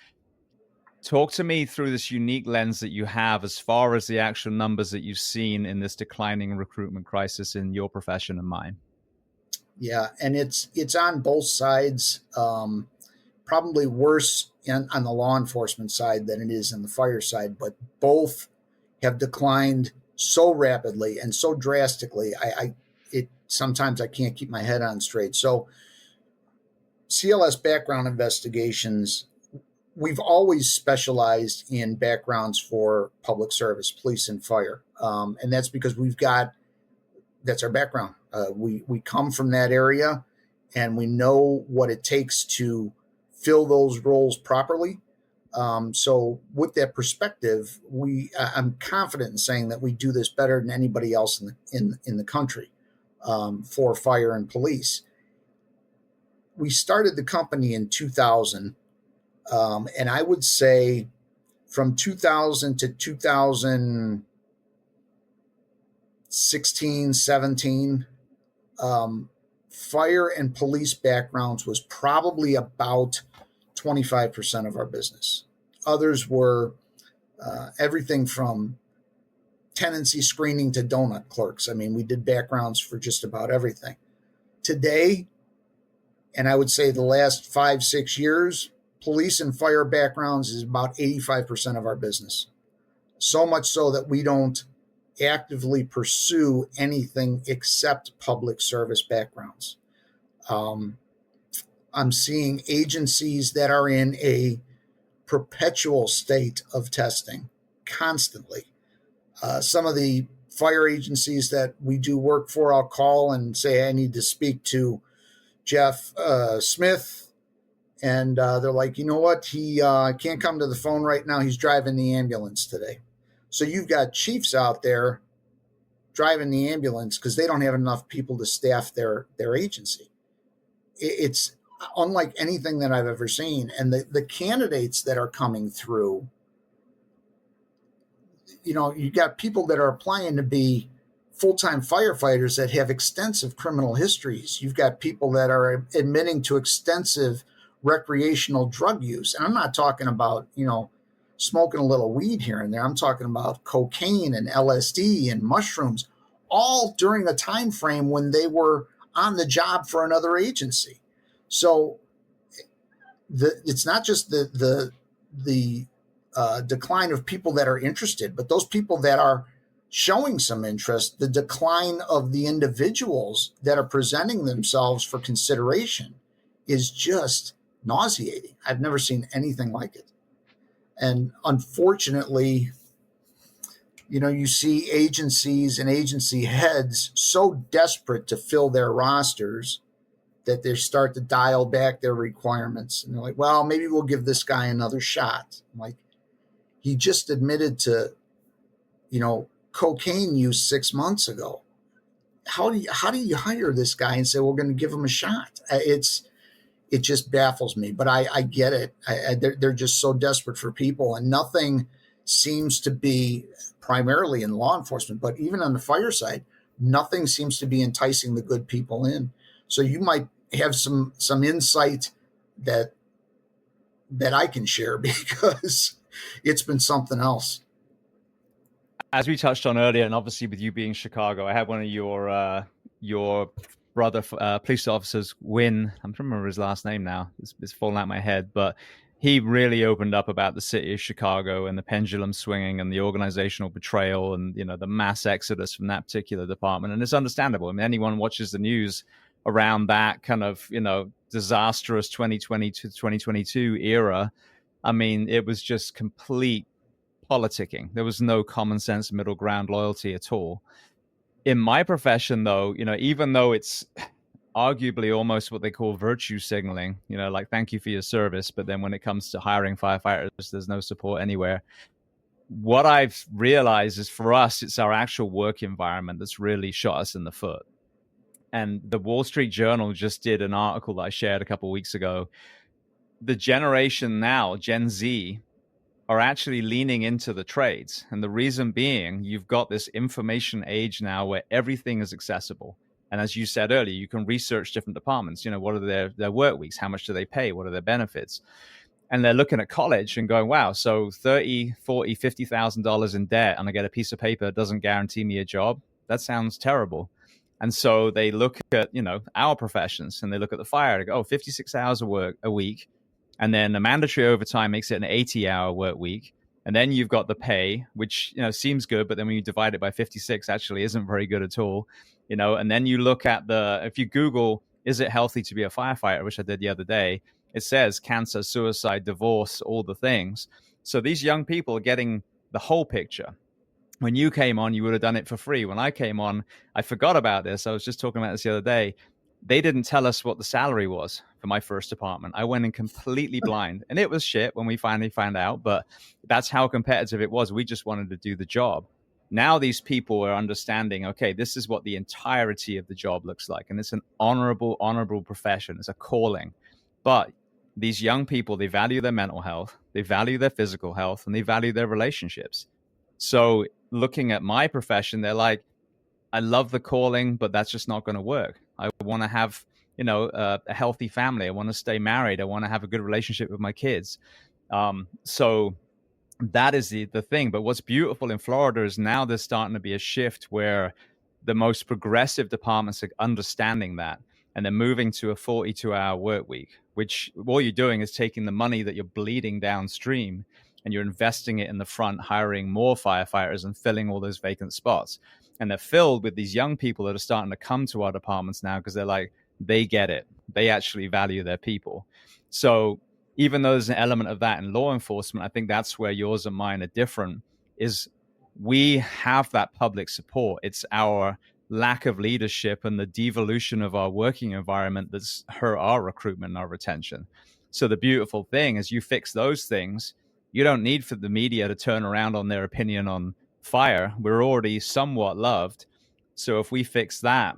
Talk to me through this unique lens that you have as far as the actual numbers that you've seen in this declining recruitment crisis in your profession and mine. Yeah, and it's on both sides. Probably worse on the law enforcement side than it is on the fire side, but both have declined so rapidly and so drastically. Sometimes I can't keep my head on straight. So CLS background investigations, we've always specialized in backgrounds for public service, police and fire. And that's because that's our background. We come from that area, and we know what it takes to fill those roles properly. So with that perspective, I'm confident in saying that we do this better than anybody else in the country for fire and police. We started the company in 2000, and I would say from 2000 to 2016, 17, fire and police backgrounds was probably about 25% of our business. Others were everything from tenancy screening to donut clerks. I mean, we did backgrounds for just about everything. Today, and I would say the last 5-6 years, police and fire backgrounds is about 85% of our business. So much so that we don't actively pursue anything except public service backgrounds. I'm seeing agencies that are in a perpetual state of testing constantly. Some of the fire agencies that we do work for, I'll call and say, I need to speak to Jeff Smith. And they're like, you know what? He can't come to the phone right now. He's driving the ambulance today. So you've got chiefs out there driving the ambulance because they don't have enough people to staff their agency. It's unlike anything that I've ever seen. And the candidates that are coming through, you got people that are applying to be full-time firefighters that have extensive criminal histories. You've got people that are admitting to extensive recreational drug use. And I'm not talking about, smoking a little weed here and there. I'm talking about cocaine and LSD and mushrooms, all during a time frame when they were on the job for another agency. So it's not just the decline of people that are interested, but those people that are showing some interest, the decline of the individuals that are presenting themselves for consideration is just nauseating. I've never seen anything like it. And unfortunately, you see agencies and agency heads so desperate to fill their rosters that they start to dial back their requirements. And they're like, well, maybe we'll give this guy another shot. I'm like, he just admitted to, cocaine use 6 months ago. How do you hire this guy and say, we're going to give him a shot? It just baffles me, but I get it. They're just so desperate for people, and nothing seems to be, primarily in law enforcement, but even on the fire side, nothing seems to be enticing the good people in. So you might have some insight that I can share, because it's been something else. As we touched on earlier, and obviously with you being Chicago, I had one of your brother police officers, Wynn. I'm trying to remember his last name now. It's fallen out of my head, but he really opened up about the city of Chicago and the pendulum swinging and the organizational betrayal and the mass exodus from that particular department. And it's understandable. I mean, anyone watches the news around that kind of disastrous 2020 to 2022 era. I mean, it was just complete politicking. There was no common sense middle ground loyalty at all. In my profession, though, even though it's arguably almost what they call virtue signaling, like thank you for your service, but then when it comes to hiring firefighters, there's no support anywhere. What I've realized is, for us, it's our actual work environment that's really shot us in the foot. And the Wall Street Journal just did an article that I shared a couple of weeks ago. The generation now, Gen Z, are actually leaning into the trades. And the reason being, you've got this information age now where everything is accessible. And as you said earlier, you can research different departments. What are their work weeks? How much do they pay? What are their benefits? And they're looking at college and going, wow, so $30,000, $40,000, $50,000 in debt, and I get a piece of paper that doesn't guarantee me a job. That sounds terrible. And so they look at, our professions, and they look at the fire and go, 56 hours of work a week. And then the mandatory overtime makes it an 80-hour work week. And then you've got the pay, which, seems good, but then when you divide it by 56, actually isn't very good at all. And then you look at if you Google, is it healthy to be a firefighter, which I did the other day, it says cancer, suicide, divorce, all the things. So these young people are getting the whole picture. When you came on, you would have done it for free. When I came on, I forgot about this. I was just talking about this the other day. They didn't tell us what the salary was for my first apartment. I went in completely blind, and it was shit when we finally found out, but that's how competitive it was. We just wanted to do the job. Now these people are understanding, okay, this is what the entirety of the job looks like. And it's an honorable profession. It's a calling. But these young people, they value their mental health, they value their physical health, and they value their relationships. So looking at my profession, they're like, I love the calling, but that's just not going to work. I want to have, a healthy family. I want to stay married. I want to have a good relationship with my kids. So that is the thing. But what's beautiful in Florida is now there's starting to be a shift where the most progressive departments are understanding that. And they're moving to a 42-hour work week, which all you're doing is taking the money that you're bleeding downstream and you're investing it in the front, hiring more firefighters and filling all those vacant spots. And they're filled with these young people that are starting to come to our departments now because they're like, they get it. They actually value their people. So even though there's an element of that in law enforcement, I think that's where yours and mine are different, is we have that public support. It's our lack of leadership and the devolution of our working environment that's hurt our recruitment and our retention. So the beautiful thing is you fix those things. You don't need for the media to turn around on their opinion on fire. We're already somewhat loved. So if we fix that,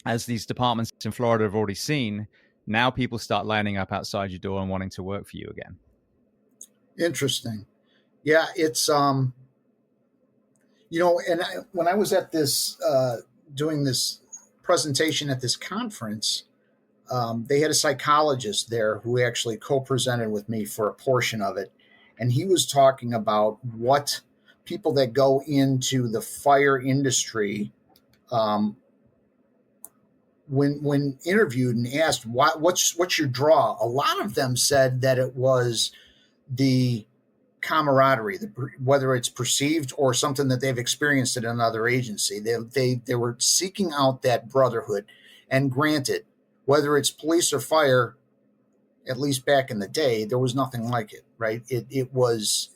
as these departments in Florida have already seen, now people start lining up outside your door and wanting to work for you again. Interesting. Yeah, it's and when I was at this doing this presentation at this conference, they had a psychologist there who actually co-presented with me for a portion of it, and he was talking about what people that go into the fire industry, when interviewed and asked what's your draw, a lot of them said that it was the camaraderie, whether it's perceived or something that they've experienced at another agency. They were seeking out that brotherhood. And granted, whether it's police or fire, at least back in the day, there was nothing like it, right? It was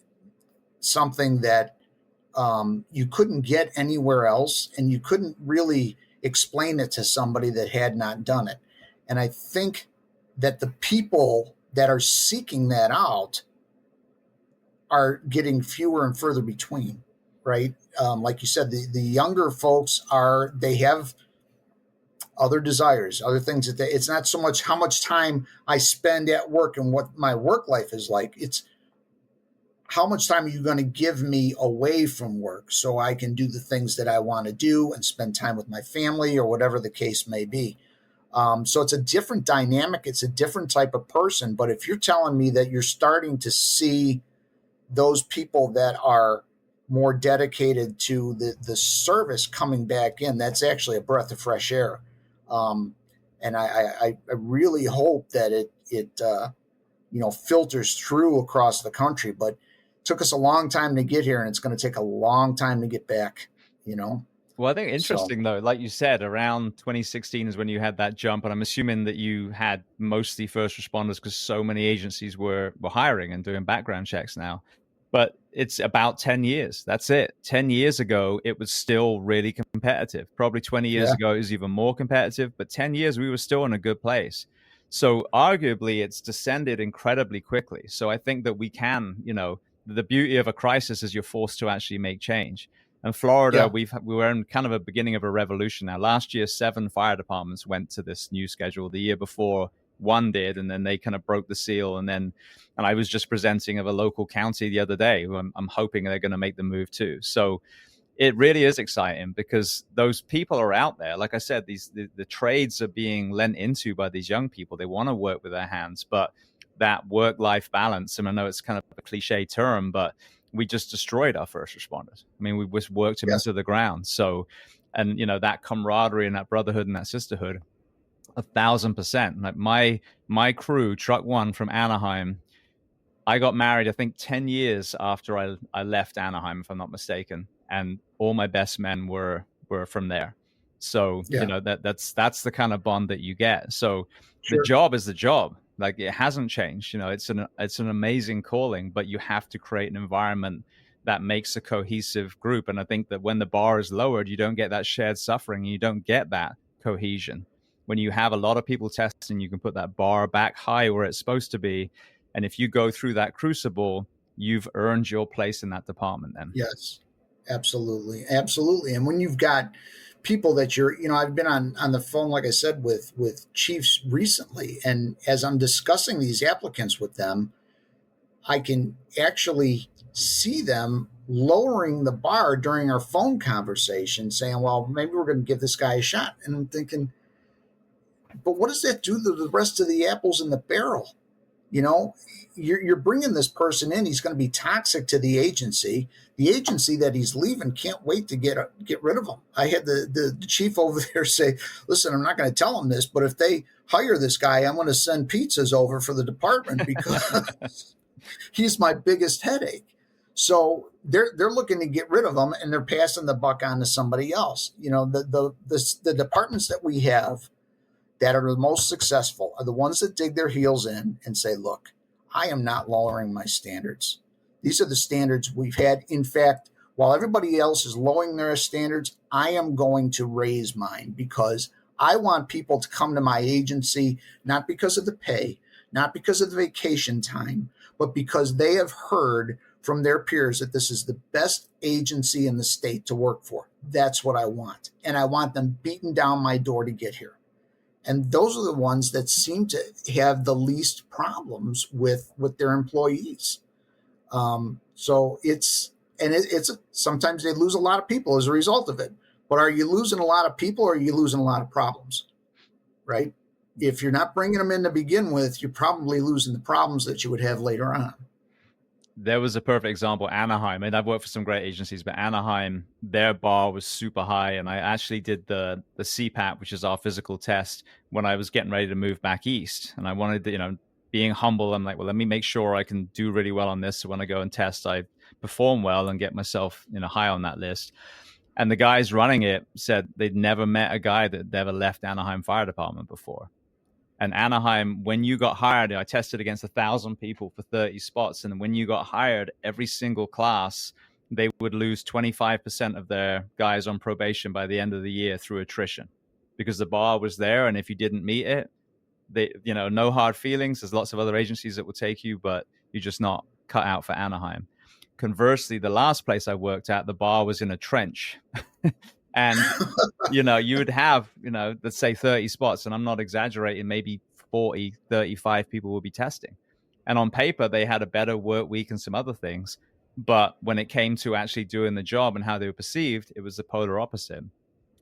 something that you couldn't get anywhere else, and you couldn't really explain it to somebody that had not done it. And I think that the people that are seeking that out are getting fewer and further between, right? Like you said, the younger folks they have other desires, other things it's not so much how much time I spend at work and what my work life is like. It's how much time are you going to give me away from work so I can do the things that I want to do and spend time with my family or whatever the case may be. So it's a different dynamic. It's a different type of person. But if you're telling me that you're starting to see those people that are more dedicated to the service coming back in, that's actually a breath of fresh air. And I really hope that it filters through across the country. But it took us a long time to get here, and it's going to take a long time to get back, Well, I think interesting, though, like you said, around 2016 is when you had that jump. And I'm assuming that you had mostly first responders because so many agencies were hiring and doing background checks now. But it's about 10 years. That's it. 10 years ago, it was still really competitive. Probably 20 years ago, it was even more competitive. But 10 years, we were still in a good place. So arguably, it's descended incredibly quickly. So I think that we can, the beauty of a crisis is you're forced to actually make change. And Florida, we were in kind of a beginning of a revolution now. Last year, 7 fire departments went to this new schedule. The year before, 1 did, and then they kind of broke the seal. And I was just presenting of a local county the other day who I'm hoping they're going to make the move too. So it really is exciting because those people are out there. Like I said, the trades are being lent into by these young people. They want to work with their hands, but that work-life balance, and I know it's kind of a cliche term, but we just destroyed our first responders. I mean, we just worked them into the ground. So, and that camaraderie and that brotherhood and that sisterhood, 1,000%. Like my crew, Truck One from Anaheim, I got married, I think 10 years after I left Anaheim, if I'm not mistaken. And all my best men were from there. So, that's the kind of bond that you get. So the job is the job. Like, it hasn't changed. It's an amazing calling, but you have to create an environment that makes a cohesive group. And I think that when the bar is lowered, you don't get that shared suffering. You don't get that cohesion. When you have a lot of people testing, you can put that bar back high where it's supposed to be. And if you go through that crucible, you've earned your place in that department then. Yes, absolutely. Absolutely. And when you've got people that I've been on the phone, like I said, with chiefs recently, and as I'm discussing these applicants with them, I can actually see them lowering the bar during our phone conversation, saying, well, maybe we're going to give this guy a shot. And I'm thinking, but what does that do to the rest of the apples in the barrel? You're bringing this person in. He's going to be toxic to the agency. The agency that he's leaving can't wait to get rid of him. I had the chief over there say, listen, I'm not going to tell him this, but if they hire this guy, I'm going to send pizzas over for the department because he's my biggest headache. So they're looking to get rid of him, and they're passing the buck on to somebody else. The departments that we have that are the most successful are the ones that dig their heels in and say, look, I am not lowering my standards. These are the standards we've had. In fact, while everybody else is lowering their standards, I am going to raise mine because I want people to come to my agency, not because of the pay, not because of the vacation time, but because they have heard from their peers that this is the best agency in the state to work for. That's what I want. And I want them beating down my door to get here. And those are the ones that seem to have the least problems with their employees. So it's sometimes they lose a lot of people as a result of it. But are you losing a lot of people or are you losing a lot of problems? Right? If you're not bringing them in to begin with, you're probably losing the problems that you would have later on. There was a perfect example, Anaheim. And I've worked for some great agencies, but Anaheim, their bar was super high. And I actually did the CPAP, which is our physical test, when I was getting ready to move back east. And I wanted to, being humble, I'm like, well, let me make sure I can do really well on this. So when I go and test, I perform well and get myself, high on that list. And the guys running it said they'd never met a guy that ever left Anaheim Fire Department before. And Anaheim, when you got hired, I tested against 1,000 people for 30 spots. And when you got hired, every single class, they would lose 25% of their guys on probation by the end of the year through attrition because the bar was there. And if you didn't meet it, no hard feelings. There's lots of other agencies that will take you, but you're just not cut out for Anaheim. Conversely, the last place I worked at, the bar was in a trench. And, you would have, let's say 30 spots, and I'm not exaggerating, maybe 40, 35 people will be testing. And on paper, they had a better work week and some other things. But when it came to actually doing the job and how they were perceived, it was the polar opposite.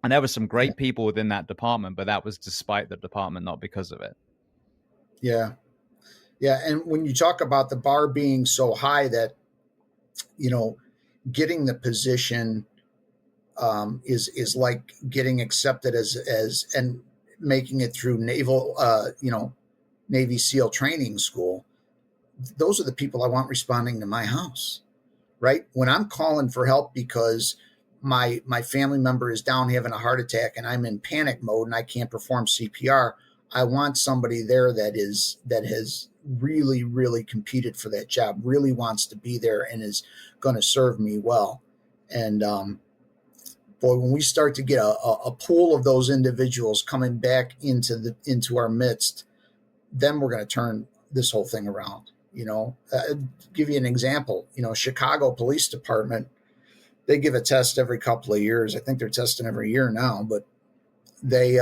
And there were some great people within that department, but that was despite the department, not because of it. Yeah. Yeah. And when you talk about the bar being so high that, getting the position is like getting accepted as and making it through Navy SEAL training school. Those are the people I want responding to my house, right? When I'm calling for help because my family member is down having a heart attack and I'm in panic mode and I can't perform CPR, I want somebody there that has really, really competed for that job, really wants to be there and is going to serve me well. And boy, when we start to get a pool of those individuals coming back into our midst, then we're going to turn this whole thing around. Give you an example. Chicago Police Department, they give a test every couple of years. I think they're testing every year now, but they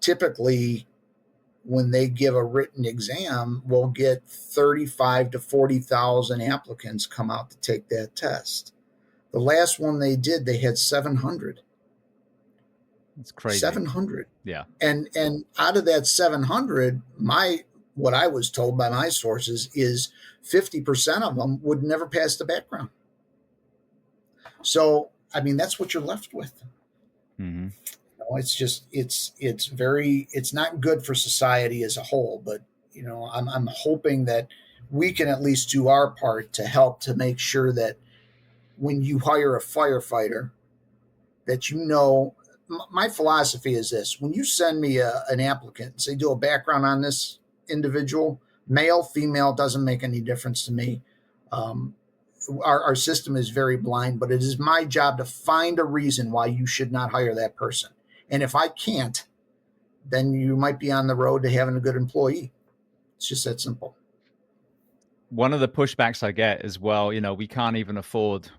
typically, when they give a written exam, will get 35 to 40,000 applicants come out to take that test. The last one they did, they had 700. It's crazy. 700. Yeah. And out of that 700, what I was told by my sources is 50% of them would never pass the background. So, that's what you're left with. Mm-hmm. It's just, it's not good for society as a whole, but, I'm hoping that we can at least do our part to help to make sure that when you hire a firefighter, that my philosophy is this: when you send me an applicant and say, do a background on this individual, male, female, doesn't make any difference to me. Our system is very blind, but it is my job to find a reason why you should not hire that person. And if I can't, then you might be on the road to having a good employee. It's just that simple. One of the pushbacks I get is, well, we can't even afford,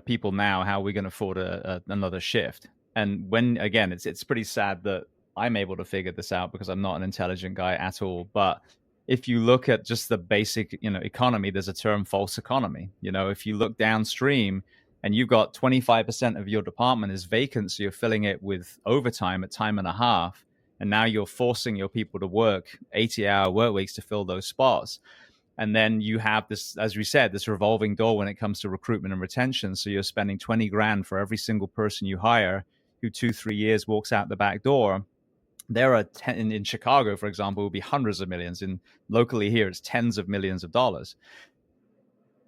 people now. How are we going to afford another shift? And when, again, it's pretty sad that I'm able to figure this out because I'm not an intelligent guy at all. But if you look at just the basic, economy, there's a term, false economy. If you look downstream and you've got 25% of your department is vacant, so you're filling it with overtime at time and a half, and now you're forcing your people to work 80-hour work weeks to fill those spots. And then you have this, as we said, this revolving door when it comes to recruitment and retention. So you're spending 20 grand for every single person you hire who 2-3 years walks out the back door. There are in Chicago, for example, will be hundreds of millions. In locally here, it's tens of millions of dollars.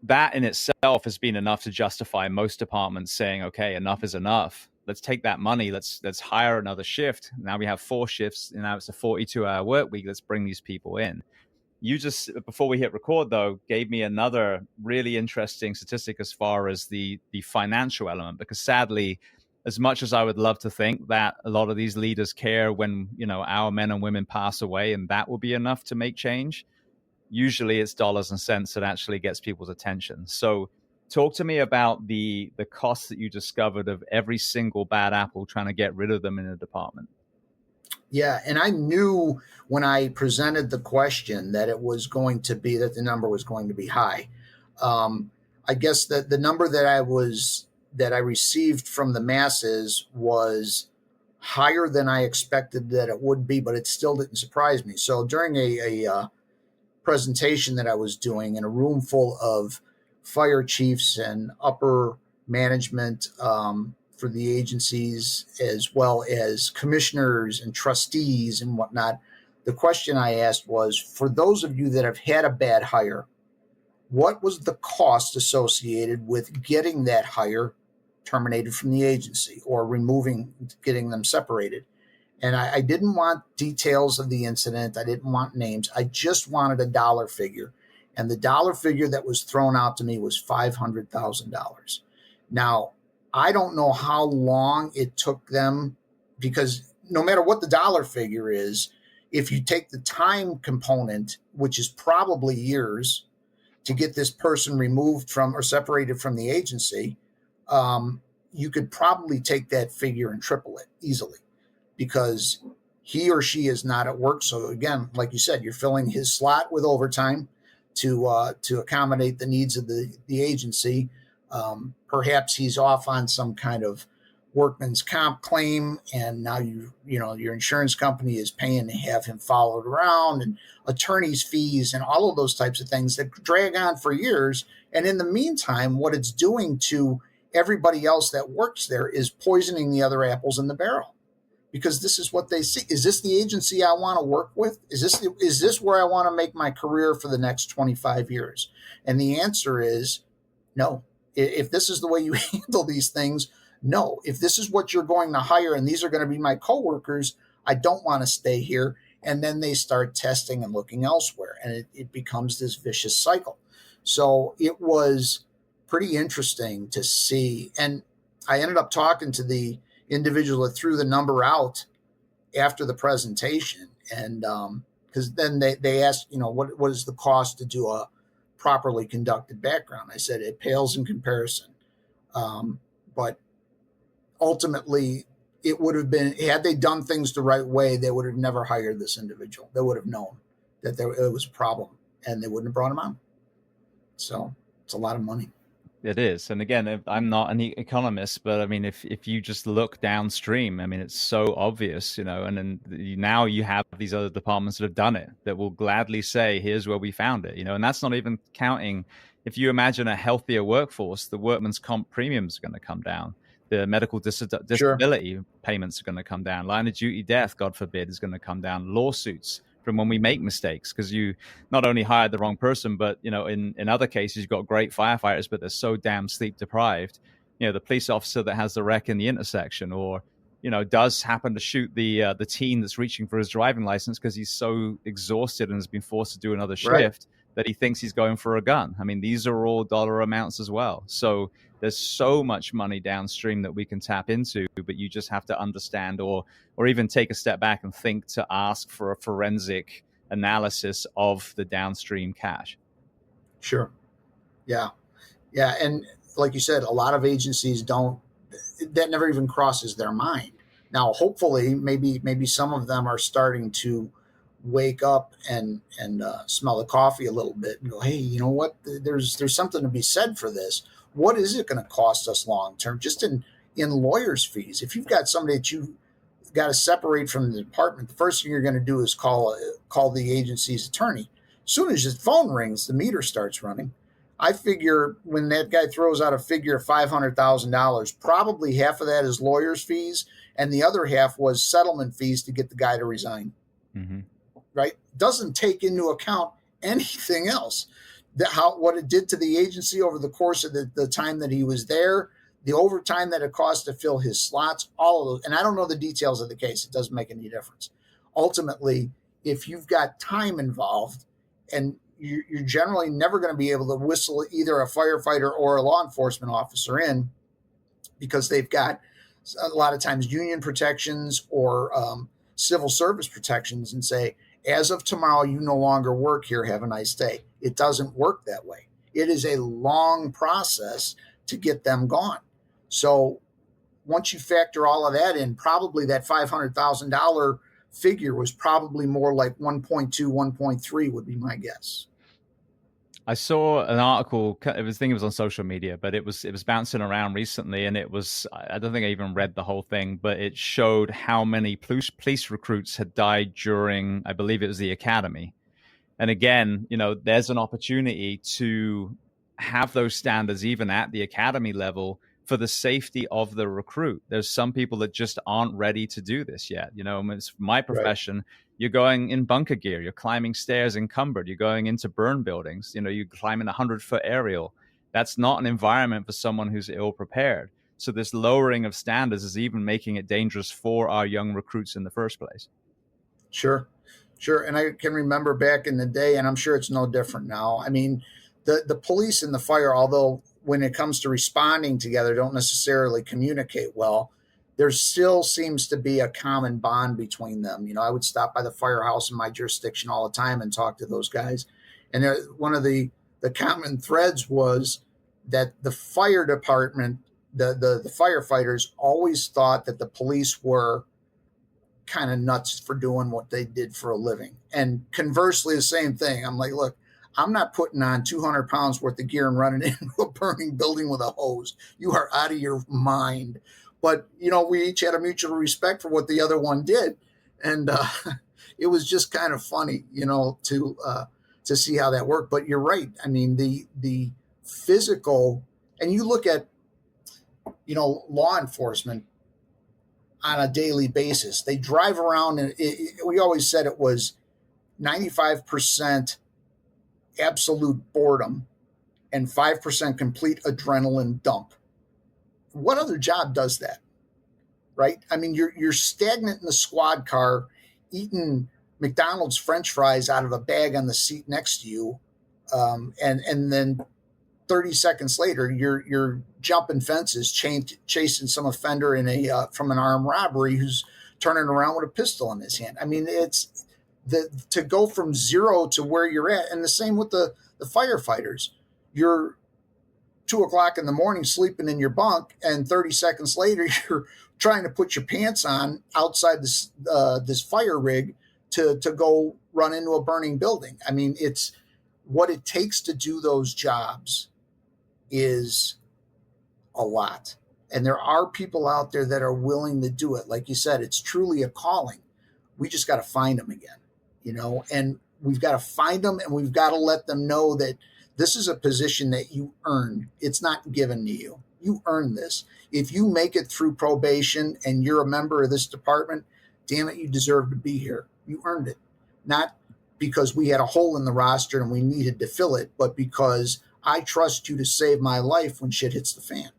That in itself has been enough to justify most departments saying, okay, enough is enough. Let's take that money. Let's hire another shift. Now we have 4 shifts. And now it's a 42-hour work week. Let's bring these people in. You just, before we hit record, though, gave me another really interesting statistic as far as the financial element, because sadly, as much as I would love to think that a lot of these leaders care when, our men and women pass away and that will be enough to make change, usually it's dollars and cents that actually gets people's attention. So talk to me about the cost that you discovered of every single bad apple, trying to get rid of them in a department. Yeah, and I knew when I presented the question that it was going to be, that the number was going to be high. I guess that the number that I received from the masses was higher than I expected that it would be, but it still didn't surprise me. So during a presentation that I was doing in a room full of fire chiefs and upper management for the agencies, as well as commissioners and trustees and whatnot, the question I asked was, for those of you that have had a bad hire, what was the cost associated with getting that hire terminated from the agency or getting them separated? And I didn't want details of the incident. I didn't want names. I just wanted a dollar figure. And the dollar figure that was thrown out to me was $500,000. Now, I don't know how long it took them, because no matter what the dollar figure is, if you take the time component, which is probably years to get this person removed from or separated from the agency, you could probably take that figure and triple it easily, because he or she is not at work. So again, like you said, you're filling his slot with overtime to accommodate the needs of the agency. Perhaps he's off on some kind of workman's comp claim, and now your insurance company is paying to have him followed around, and attorney's fees and all of those types of things that drag on for years. And in the meantime, what it's doing to everybody else that works there is poisoning the other apples in the barrel, because this is what they see. Is this the agency I want to work with? Is this where I want to make my career for the next 25 years? And the answer is no. If this is the way you handle these things, no. If this is what you're going to hire and these are going to be my coworkers, I don't want to stay here. And then they start testing and looking elsewhere, and it becomes this vicious cycle. So it was pretty interesting to see. And I ended up talking to the individual that threw the number out after the presentation. And because then they asked, what is the cost to do a properly conducted background? I said it pales in comparison. But ultimately, it would have been, had they done things the right way, they would have never hired this individual. They would have known that it was a problem, and they wouldn't have brought him on. So it's a lot of money. It is. And again, I'm not an economist, but I mean, if you just look downstream, I mean, it's so obvious, and then now you have these other departments that have done it, that will gladly say, here's where we found it, and that's not even counting. If you imagine a healthier workforce, the workman's comp premiums are going to come down. The medical disability payments are going to come down. Line of duty death, God forbid, is going to come down. Lawsuits from when we make mistakes, because you not only hired the wrong person, but in other cases you've got great firefighters, but they're so damn sleep deprived. The police officer that has the wreck in the intersection, or does happen to shoot the teen that's reaching for his driving license because he's so exhausted and has been forced to do another shift, right, that he thinks he's going for a gun. I mean, these are all dollar amounts as well. So there's so much money downstream that we can tap into, but you just have to understand or even take a step back and think to ask for a forensic analysis of the downstream cash. Sure. Yeah. Yeah. And like you said, a lot of agencies that never even crosses their mind. Now, hopefully, maybe some of them are starting to wake up and smell the coffee a little bit and go, hey, you know what? There's something to be said for this. What is it going to cost us long term? Just in lawyers' fees. If you've got somebody that you got to separate from the department, the first thing you're going to do is call the agency's attorney. As soon as his phone rings, the meter starts running. I figure when that guy throws out a figure of $500,000, probably half of that is lawyers' fees, and the other half was settlement fees to get the guy to resign. Mm-hmm. Right? Doesn't take into account anything else. What it did to the agency over the course of the time that he was there, the overtime that it cost to fill his slots, all of those. And I don't know the details of the case. It doesn't make any difference. Ultimately, if you've got time involved, and you're generally never going to be able to whistle either a firefighter or a law enforcement officer in, because they've got a lot of times union protections or civil service protections, and say, as of tomorrow, you no longer work here. Have a nice day. It doesn't work that way. It is a long process to get them gone. So once you factor all of that in, probably that $500,000 figure was probably more like 1.2, 1.3 would be my guess. I saw an article, I think it was on social media, but it was bouncing around recently, and I don't think I even read the whole thing, but it showed how many police recruits had died during, I believe it was the academy. And again, there's an opportunity to have those standards even at the academy level for the safety of the recruit. There's some people that just aren't ready to do this yet. It's my profession. Right. You're going in bunker gear. You're climbing stairs encumbered. You're going into burn buildings. You're climbing a 100-foot aerial. That's not an environment for someone who's ill prepared. So this lowering of standards is even making it dangerous for our young recruits in the first place. Sure. And I can remember back in the day, and I'm sure it's no different now. I mean, the police and the fire, although when it comes to responding together, don't necessarily communicate well, there still seems to be a common bond between them. I would stop by the firehouse in my jurisdiction all the time and talk to those guys. And one of the common threads was that the fire department, the firefighters always thought that the police were kind of nuts for doing what they did for a living. And conversely, the same thing. I'm like, look, I'm not putting on 200 pounds worth of gear and running into a burning building with a hose. You are out of your mind. But, we each had a mutual respect for what the other one did. And it was just kind of funny, to see how that worked. But you're right. I mean, the physical, and you look at, law enforcement on a daily basis. They drive around, and we always said it was 95% absolute boredom and 5% complete adrenaline dump. What other job does that? Right? I mean, you're stagnant in the squad car, eating McDonald's French fries out of a bag on the seat next to you, and then 30 seconds later, you're jumping fences, chasing some offender from an armed robbery who's turning around with a pistol in his hand. I mean, it's to go from zero to where you're at, and the same with the firefighters. You're 2:00 in the morning sleeping in your bunk, and 30 seconds later, you're trying to put your pants on outside this fire rig to go run into a burning building. I mean, it's what it takes to do those jobs is a lot. And there are people out there that are willing to do it. Like you said, it's truly a calling. We just got to find them again, and we've got to find them, and we've got to let them know that this is a position that you earned. It's not given to you. You earned this. If you make it through probation and you're a member of this department, damn it, you deserve to be here. You earned it. Not because we had a hole in the roster and we needed to fill it, but because I trust you to save my life when shit hits the fan.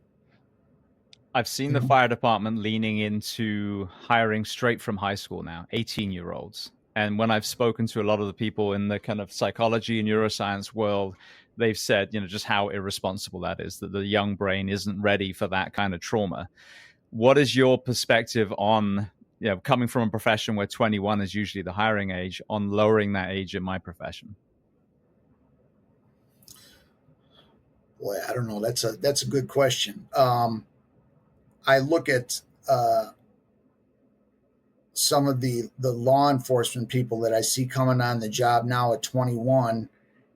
I've seen You the know? fire department leaning into hiring straight from high school now, 18-year-olds. And when I've spoken to a lot of the people in the kind of psychology and neuroscience world, they've said, just how irresponsible that is, that the young brain isn't ready for that kind of trauma. What is your perspective on, coming from a profession where 21 is usually the hiring age, on lowering that age in my profession? Boy, I don't know. That's a good question. I look at some of the law enforcement people that I see coming on the job now at 21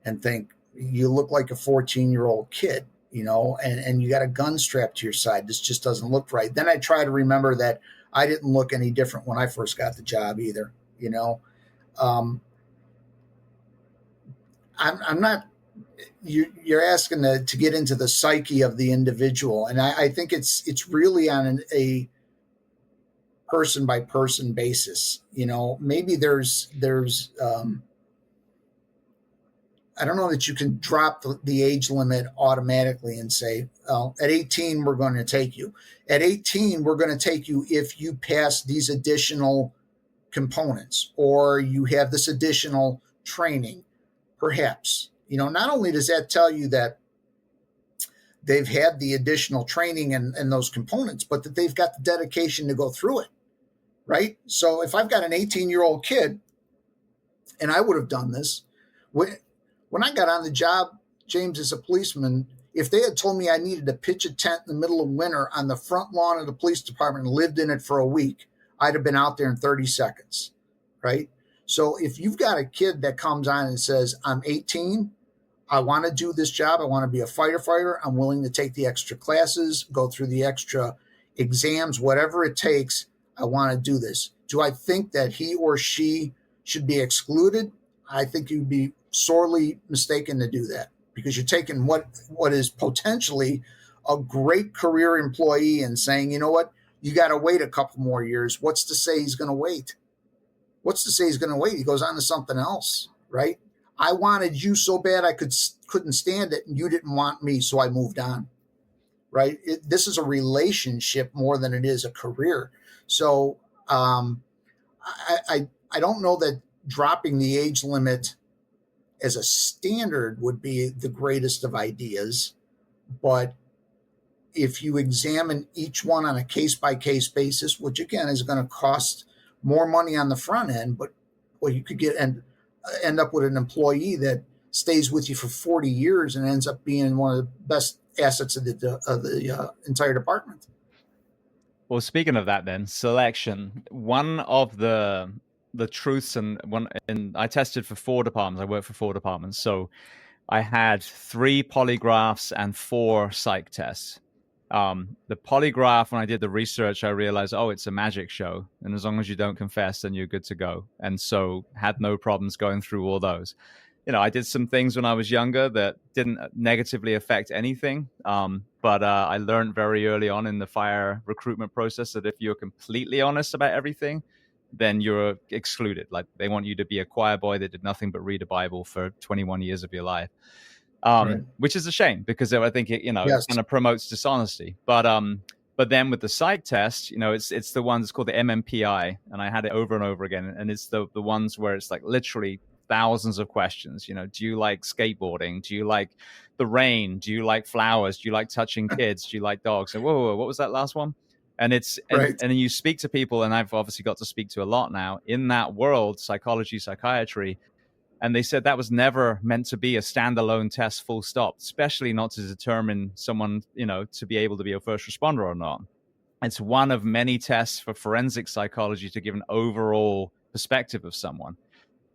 and think, you look like a 14-year-old kid, and you got a gun strapped to your side. This just doesn't look right. Then I try to remember that I didn't look any different when I first got the job either. I'm not. You're asking to get into the psyche of the individual, and I think it's really on a person by person basis. Maybe there's I don't know that you can drop the age limit automatically and say, well, at 18 we're going to take you. At 18 we're going to take you if you pass these additional components or you have this additional training. Perhaps, not only does that tell you that they've had the additional training and those components, but that they've got the dedication to go through it, right? So if I've got an 18-year-old kid, and I would have done this, when I got on the job, James, as a policeman, if they had told me I needed to pitch a tent in the middle of winter on the front lawn of the police department and lived in it for a week, I'd have been out there in 30 seconds, right? So if you've got a kid that comes on and says, I'm 18, I want to do this job, I want to be a firefighter, I'm willing to take the extra classes, go through the extra exams, whatever it takes, I want to do this. Do I think that he or she should be excluded? I think you'd be sorely mistaken to do that, because you're taking what is potentially a great career employee and saying, you know what, you got to wait a couple more years. What's to say he's going to wait? What's to say he's going to wait? He goes on to something else, right? I wanted you so bad I couldn't stand it, and you didn't want me, so I moved on, right? This is a relationship more than it is a career. So I don't know that dropping the age limit as a standard would be the greatest of ideas, but if you examine each one on a case-by-case basis, which again is going to cost more money on the front end, but you could get and end up with an employee that stays with you for 40 years and ends up being one of the best assets of the entire department. Well, speaking of that, then selection. One of the truths, and I tested for 4 departments. I worked for 4 departments, so I had 3 polygraphs and 4 psych tests. The polygraph, when I did the research, I realized, it's a magic show, and as long as you don't confess, then you're good to go. And so had no problems going through all those. I did some things when I was younger that didn't negatively affect anything. But I learned very early on in the fire recruitment process that if you're completely honest about everything, then you're excluded. Like, they want you to be a choir boy that did nothing but read a Bible for 21 years of your life. Right. Which is a shame, because I think it, yes, kind of promotes dishonesty. But then with the psych test, it's the ones called the MMPI, and I had it over and over again. And it's the ones where it's like literally thousands of questions. Do you like skateboarding? Do you like the rain? Do you like flowers? Do you like touching kids? Do you like dogs? And whoa, what was that last one? And it's right. And then you speak to people, and I've obviously got to speak to a lot now in that world, psychology, psychiatry. And they said that was never meant to be a standalone test, full stop, especially not to determine someone, to be able to be a first responder or not. It's one of many tests for forensic psychology to give an overall perspective of someone.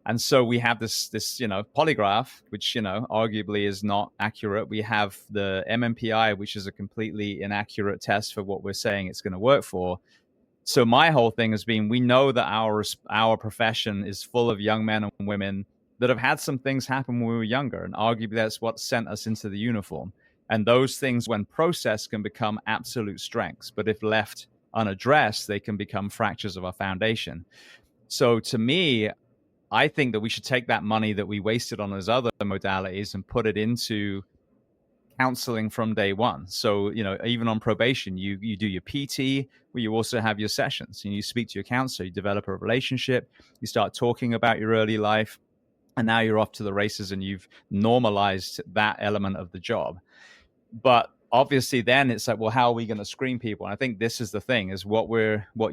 And so we have this polygraph, which, arguably is not accurate. We have the MMPI, which is a completely inaccurate test for what we're saying it's going to work for. So my whole thing has been, we know that our profession is full of young men and women that have had some things happen when we were younger. And arguably that's what sent us into the uniform. And those things, when processed, can become absolute strengths. But if left unaddressed, they can become fractures of our foundation. So to me, I think that we should take that money that we wasted on those other modalities and put it into counseling from day one. So, even on probation, you do your PT, where you also have your sessions, and you speak to your counselor, you develop a relationship, you start talking about your early life, and now you're off to the races and you've normalized that element of the job. But obviously then it's like, well, how are we going to screen people? And I think this is the thing, is what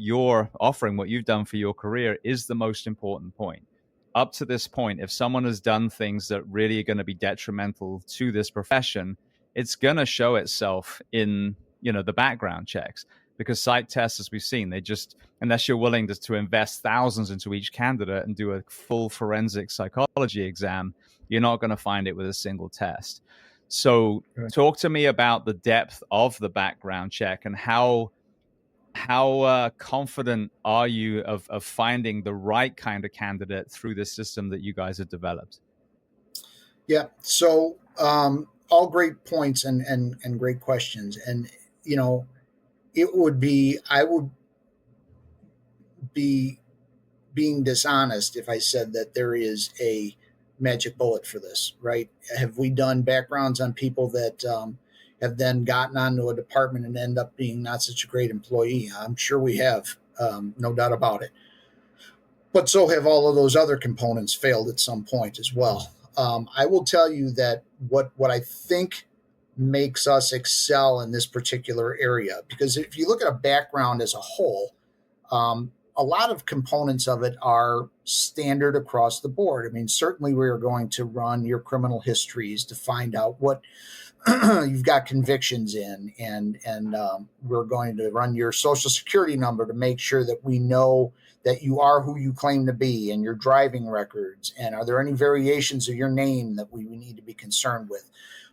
you're offering, what you've done for your career is the most important point. Up to this point, if someone has done things that really are going to be detrimental to this profession, it's going to show itself in, the background checks, because psych tests, as we've seen, they just, unless you're willing to invest thousands into each candidate and do a full forensic psychology exam, you're not going to find it with a single test. So talk to me about the depth of the background check, and how confident are you of finding the right kind of candidate through the system that you guys have developed? Yeah. So all great points and great questions. And, I would be being dishonest if I said that there is a magic bullet for this, right? Have we done backgrounds on people that have then gotten onto a department and end up being not such a great employee? I'm sure we have, no doubt about it. But so have all of those other components failed at some point as well. I will tell you that what I think makes us excel in this particular area, because if you look at a background as a whole, a lot of components of it are standard across the board. I mean, certainly we are going to run your criminal histories to find out what you've got convictions in, and we're going to run your social security number to make sure that we know that you are who you claim to be, and your driving records, and are there any variations of your name that we need to be concerned with.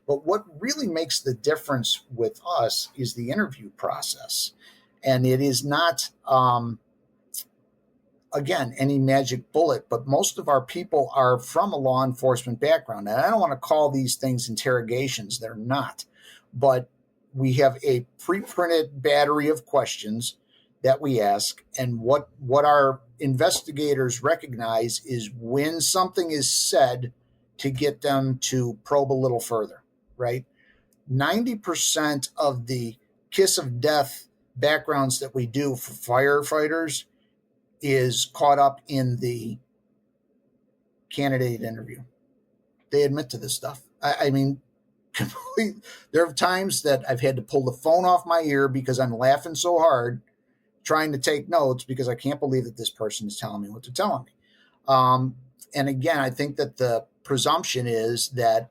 But what really makes the difference with us is the interview process. And it is not, again, any magic bullet, but most of our people are from a law enforcement background. And I don't want to call these things interrogations. They're not. But we have a pre-printed battery of questions that we ask. And what our investigators recognize is when something is said to get them to probe a little further, right? 90% of the kiss of death backgrounds that we do for firefighters is caught up in the candidate interview. They admit to this stuff. I mean, there are times that I've had to pull the phone off my ear because I'm laughing so hard trying to take notes because I can't believe that this person is telling me what they're telling me. And again, I think that the presumption is that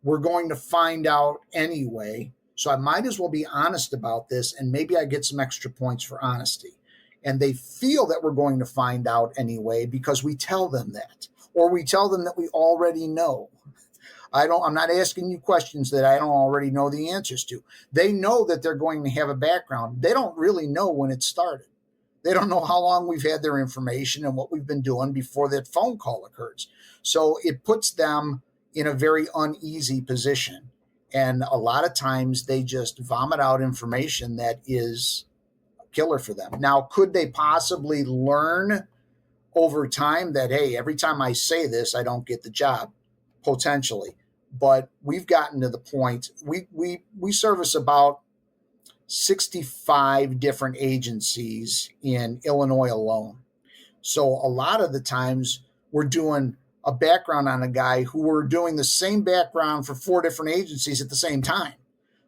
we're going to find out anyway. So I might as well be honest about this, and maybe I get some extra points for honesty. And they feel that we're going to find out anyway because we tell them that, or we tell them that we already know. I'm not asking you questions that I don't already know the answers to. They know that they're going to have a background. They don't really know when it started. They don't know how long we've had their information and what we've been doing before that phone call occurs. So it puts them in a very uneasy position. And a lot of times they just vomit out information that is killer for them. Now, could they possibly learn over time that, hey, every time I say this, I don't get the job? Potentially. But we've gotten to the point, we service about 65 different agencies in Illinois alone. So a lot of the times we're doing a background on a guy who we're doing the same background for 4 different agencies at the same time.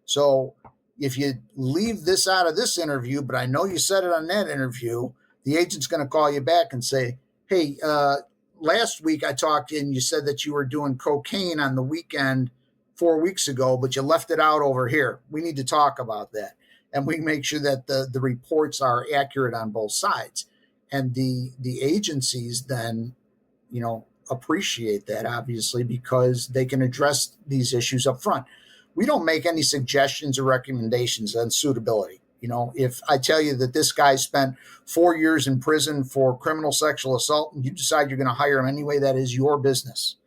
So if you leave this out of this interview, but I know you said it on that interview, the agent's going to call you back and say, hey, last week I talked and you said that you were doing cocaine on the weekend 4 weeks ago, but you left it out over here. We need to talk about that. And we make sure that the reports are accurate on both sides. And the agencies then, appreciate that, obviously, because they can address these issues up front. We don't make any suggestions or recommendations on suitability. If I tell you that this guy spent 4 years in prison for criminal sexual assault and you decide you're going to hire him anyway, that is your business.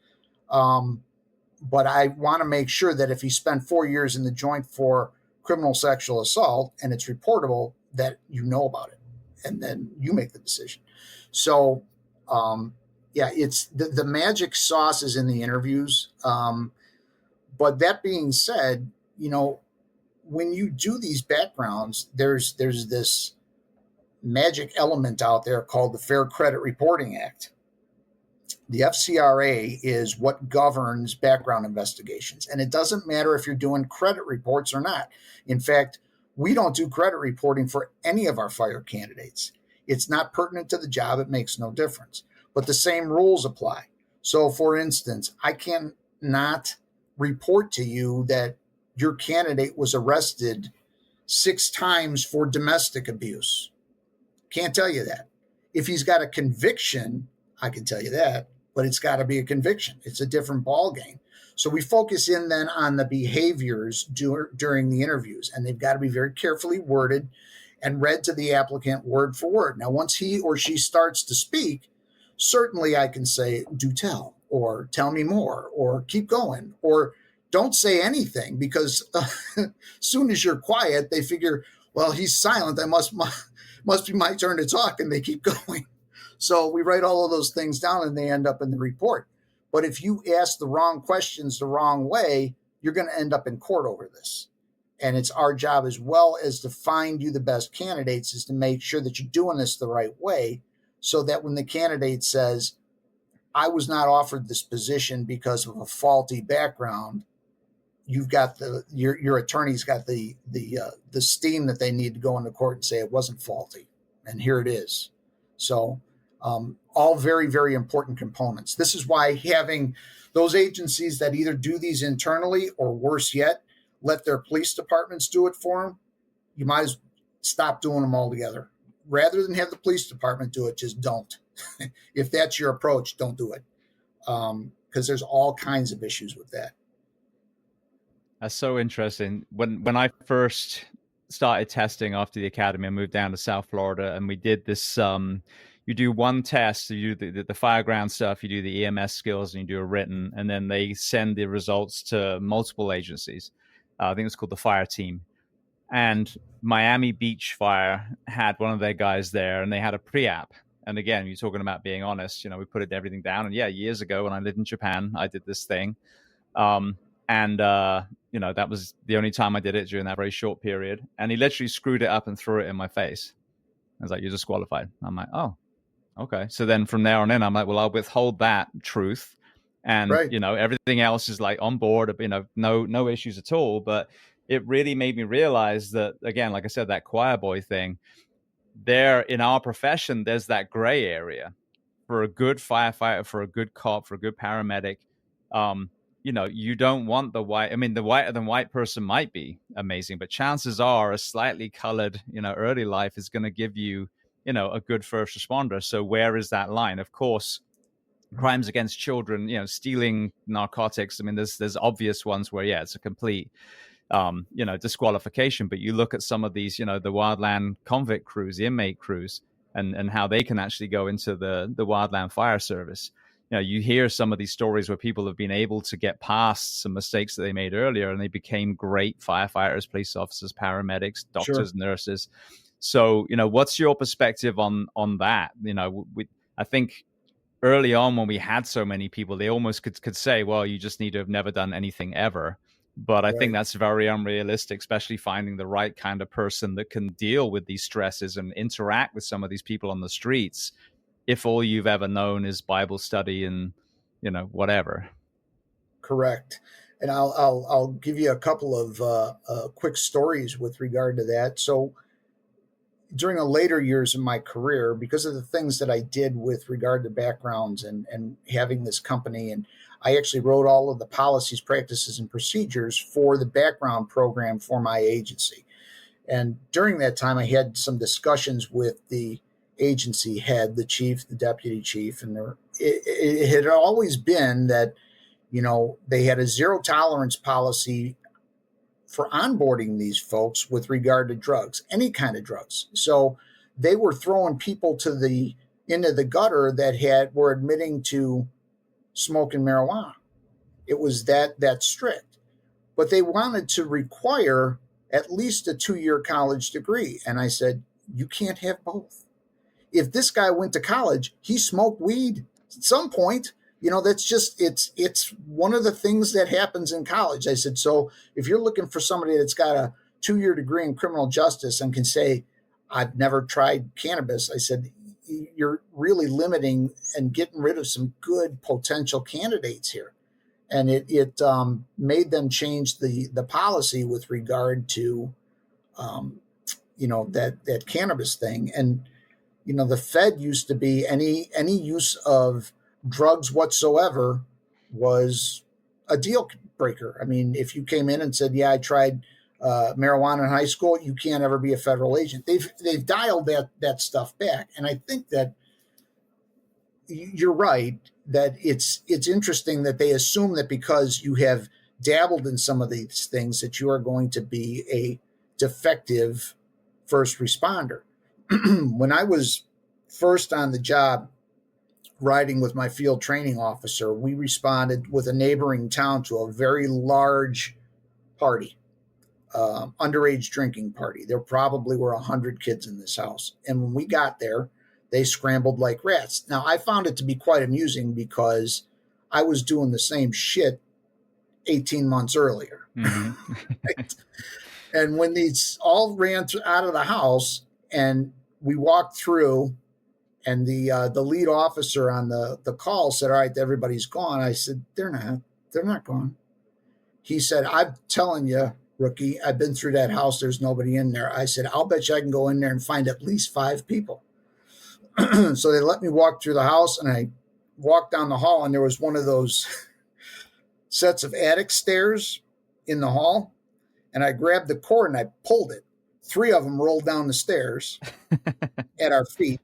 But I want to make sure that if he spent 4 years in the joint for criminal sexual assault and it's reportable, that you know about it and then you make the decision. So, it's the magic sauce is in the interviews. But that being said, when you do these backgrounds, there's this magic element out there called the Fair Credit Reporting Act. The FCRA is what governs background investigations. And it doesn't matter if you're doing credit reports or not. In fact, we don't do credit reporting for any of our fire candidates. It's not pertinent to the job. It makes no difference. But the same rules apply. So, for instance, I cannot report to you that your candidate was arrested 6 times for domestic abuse. Can't tell you that. If he's got a conviction, I can tell you that, but it's got to be a conviction. It's a different ball game. So we focus in then on the behaviors during the interviews, and they've got to be very carefully worded and read to the applicant word for word. Now, once he or she starts to speak, certainly I can say, do tell, or tell me more, or keep going, or don't say anything, because as soon as you're quiet, they figure, well, he's silent. I must be my turn to talk, and they keep going. So we write all of those things down, and they end up in the report. But if you ask the wrong questions the wrong way, you're going to end up in court over this. And it's our job, as well as to find you the best candidates, is to make sure that you're doing this the right way, so that when the candidate says, I was not offered this position because of a faulty background, you've got your attorney's got the steam that they need to go into court and say it wasn't faulty, and here it is. So all very, very important components. This is why having those agencies that either do these internally, or worse yet, let their police departments do it for them, you might as well stop doing them altogether. Rather than have the police department do it, just don't. If that's your approach, don't do it, because there's all kinds of issues with that. That's so interesting. When I first started testing after the academy, I moved down to South Florida, and we did this. You do one test, you do the fireground stuff, you do the EMS skills, and you do a written, and then they send the results to multiple agencies. I think it's called the fire team. And Miami Beach Fire had one of their guys there, and they had a pre-app. And again, you're talking about being honest. We put everything down. And yeah, years ago when I lived in Japan, I did this thing. That was the only time I did it during that very short period. And he literally screwed it up and threw it in my face. I was like, you're disqualified. I'm like, oh, okay. So then from there on in, I'm like, well, I'll withhold that truth. And, right. Everything else is like on board, no issues at all. But it really made me realize that, again, like I said, that choir boy thing, there in our profession, there's that gray area for a good firefighter, for a good cop, for a good paramedic. You don't want the white. I mean, the whiter than white person might be amazing, but chances are a slightly colored, early life is going to give you, a good first responder. So where is that line? Of course, crimes against children, stealing narcotics. I mean, there's obvious ones where, yeah, it's a complete, disqualification. But you look at some of these, the wildland convict crews, the inmate crews, and how they can actually go into the wildland fire service. You hear some of these stories where people have been able to get past some mistakes that they made earlier, and they became great firefighters, police officers, paramedics, doctors, Sure. nurses. So, what's your perspective on that? I think early on when we had so many people, they almost could say, well, you just need to have never done anything ever. But I think that's very unrealistic, especially finding the right kind of person that can deal with these stresses and interact with some of these people on the streets, if all you've ever known is Bible study and, whatever. Correct. And I'll give you a couple of quick stories with regard to that. So during the later years of my career, because of the things that I did with regard to backgrounds and having this company, and I actually wrote all of the policies, practices, and procedures for the background program for my agency. And during that time, I had some discussions with the agency head, the chief, the deputy chief, and it had always been that, they had a zero tolerance policy for onboarding these folks with regard to drugs, any kind of drugs. So they were throwing people into the gutter that were admitting to smoking marijuana. It was that strict. But they wanted to require at least a 2-year college degree. And I said, you can't have both. If this guy went to college, he smoked weed at some point. That's just, it's one of the things that happens in college. I said, so if you're looking for somebody that's got a 2-year degree in criminal justice and can say, I've never tried cannabis, I said, you're really limiting and getting rid of some good potential candidates here. And it made them change the policy with regard to, that cannabis thing. And, the Fed used to be any use of drugs whatsoever was a deal breaker. I mean, if you came in and said, yeah, I tried marijuana in high school, you can't ever be a federal agent. They've dialed that stuff back. And I think that you're right, that it's interesting that they assume that because you have dabbled in some of these things that you are going to be a defective first responder. When I was first on the job riding with my field training officer, we responded with a neighboring town to a very large party, underage drinking party. There probably were 100 kids in this house. And when we got there, they scrambled like rats. Now, I found it to be quite amusing because I was doing the same shit 18 months earlier. Mm-hmm. Right? And when these all ran out of the house and we walked through, and the lead officer on the call said, all right, everybody's gone. I said, they're not gone. He said, I'm telling you, rookie, I've been through that house. There's nobody in there. I said, I'll bet you I can go in there and find at least 5 people. So they let me walk through the house, and I walked down the hall, and there was one of those sets of attic stairs in the hall. And I grabbed the cord and I pulled it. 3 of them rolled down the stairs at our feet.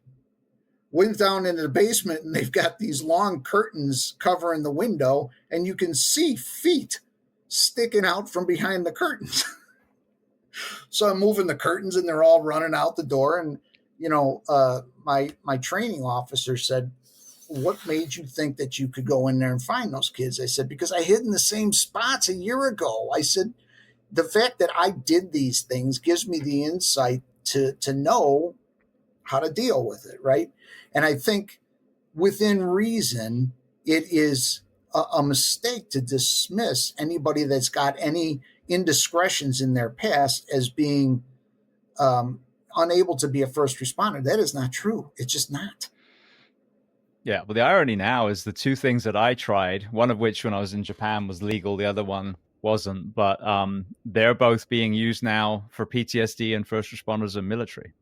Went down into the basement, and they've got these long curtains covering the window, and you can see feet sticking out from behind the curtains. So I'm moving the curtains, and they're all running out the door. And, my training officer said, what made you think that you could go in there and find those kids? I said, because I hid in the same spots a year ago. I said, the fact that I did these things gives me the insight to know how to deal with it, right? And I think within reason, it is a mistake to dismiss anybody that's got any indiscretions in their past as being unable to be a first responder. That is not true. It's just not. Yeah, well, the irony now is the 2 things that I tried, one of which when I was in Japan was legal, the other one wasn't, but they're both being used now for PTSD and first responders and military.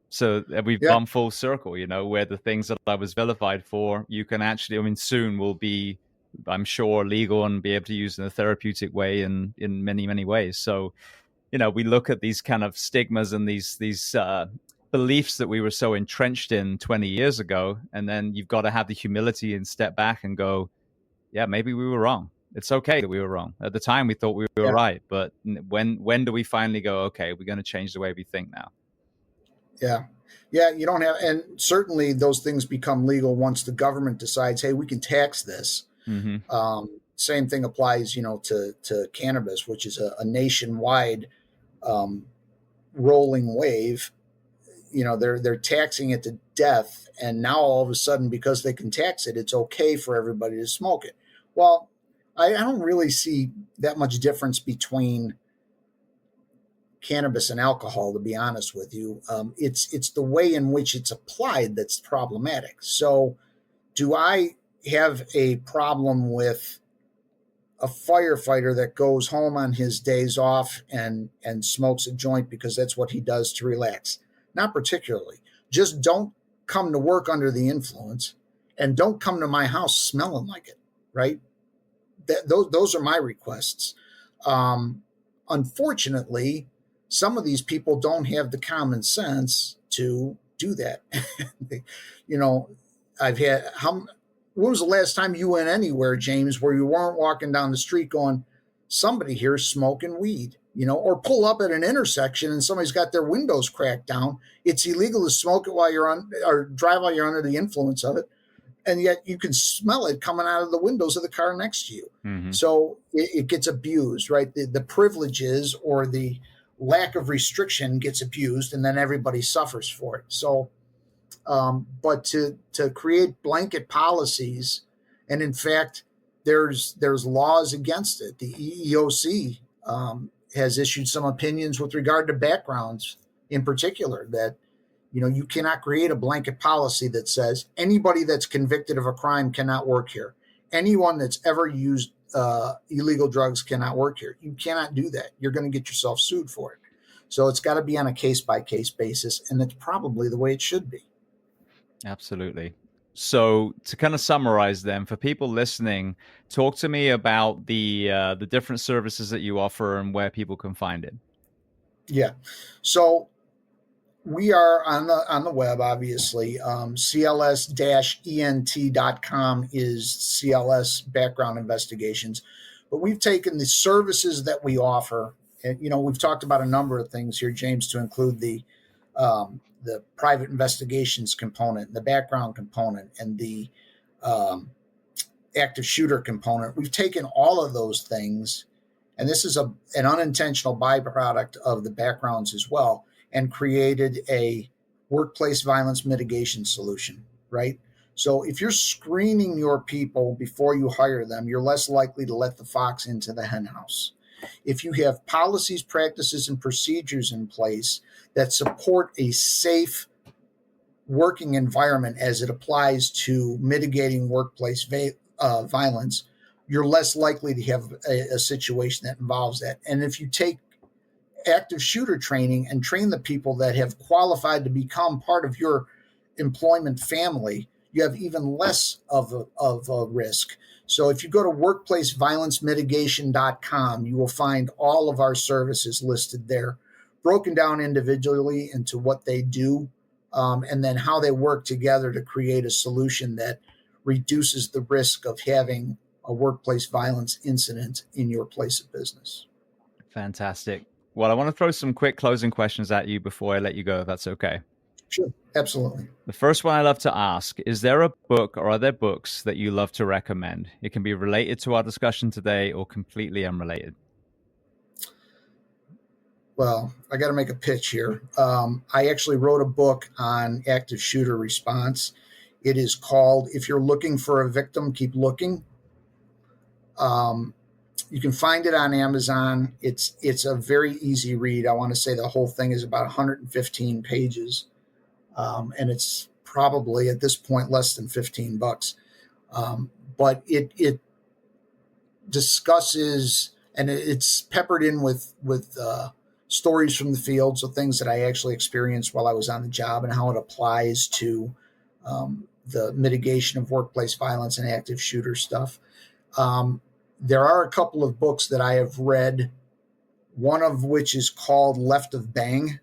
So we've gone full circle, where the things that I was vilified for, you can actually, soon will be, I'm sure, legal and be able to use in a therapeutic way in many, many ways. So, we look at these kind of stigmas and these beliefs that we were so entrenched in 20 years ago. And then you've got to have the humility and step back and go, yeah, maybe we were wrong. It's okay that we were wrong. At the time, we thought we were right. But when do we finally go, okay, we're going to change the way we think now? Yeah. Yeah, you don't have, and certainly those things become legal once the government decides, hey, we can tax this. Mm-hmm. Same thing applies, to cannabis, which is a nationwide rolling wave. They're taxing it to death, and now all of a sudden, because they can tax it, it's okay for everybody to smoke it. Well, I don't really see that much difference between cannabis and alcohol, to be honest with you. It's the way in which it's applied that's problematic. So do I have a problem with a firefighter that goes home on his days off and smokes a joint because that's what he does to relax? Not particularly. Just don't come to work under the influence, and don't come to my house smelling like it, right? Those are my requests. Unfortunately, some of these people don't have the common sense to do that. I've had, when was the last time you went anywhere, James, where you weren't walking down the street going, somebody here is smoking weed, or pull up at an intersection and somebody's got their windows cracked down. It's illegal to smoke it while you're on, or drive while you're under the influence of it. And yet you can smell it coming out of the windows of the car next to you. Mm-hmm. So it gets abused, right? The privileges or the lack of restriction gets abused, and then everybody suffers for it. So, but to create blanket policies And in fact, there's laws against it. The EEOC has issued some opinions with regard to backgrounds in particular, that you cannot create a blanket policy that says anybody that's convicted of a crime cannot work here. Anyone that's ever used illegal drugs cannot work here. You cannot do that. You're going to get yourself sued for it. So it's got to be on a case-by-case basis, and that's probably the way it should be. Absolutely. So to kind of summarize then, for people listening, talk to me about the different services that you offer and where people can find it. Yeah. So we are on the web, obviously. CLS-ENT.com is CLS background investigations. But we've taken the services that we offer, and we've talked about a number of things here, James, to include the private investigations component, the background component, and the active shooter component. We've taken all of those things, and this is an unintentional byproduct of the backgrounds as well, and created a workplace violence mitigation solution, right? So if you're screening your people before you hire them, you're less likely to let the fox into the henhouse. If you have policies, practices, and procedures in place that support a safe working environment as it applies to mitigating workplace violence, you're less likely to have a situation that involves that. And if you take active shooter training and train the people that have qualified to become part of your employment family, you have even less of a risk. So if you go to workplaceviolencemitigation.com, you will find all of our services listed there, broken down individually into what they do, and then how they work together to create a solution that reduces the risk of having a workplace violence incident in your place of business. Fantastic. Well, I want to throw some quick closing questions at you before I let you go, if that's okay. Sure, absolutely. The first one I love to ask, is there a book or are there books that you love to recommend? It can be related to our discussion today or completely unrelated. Well, I got to make a pitch here. I actually wrote a book on active shooter response. It is called If You're Looking for a Victim, Keep Looking. You can find it on Amazon. It's a very easy read. I want to say the whole thing is about 115 pages. And it's probably at this point less than $15. But it discusses, and it's peppered in with stories from the field, so things that I actually experienced while I was on the job and how it applies to the mitigation of workplace violence and active shooter stuff. There are a couple of books that I have read, one of which is called Left of Bang,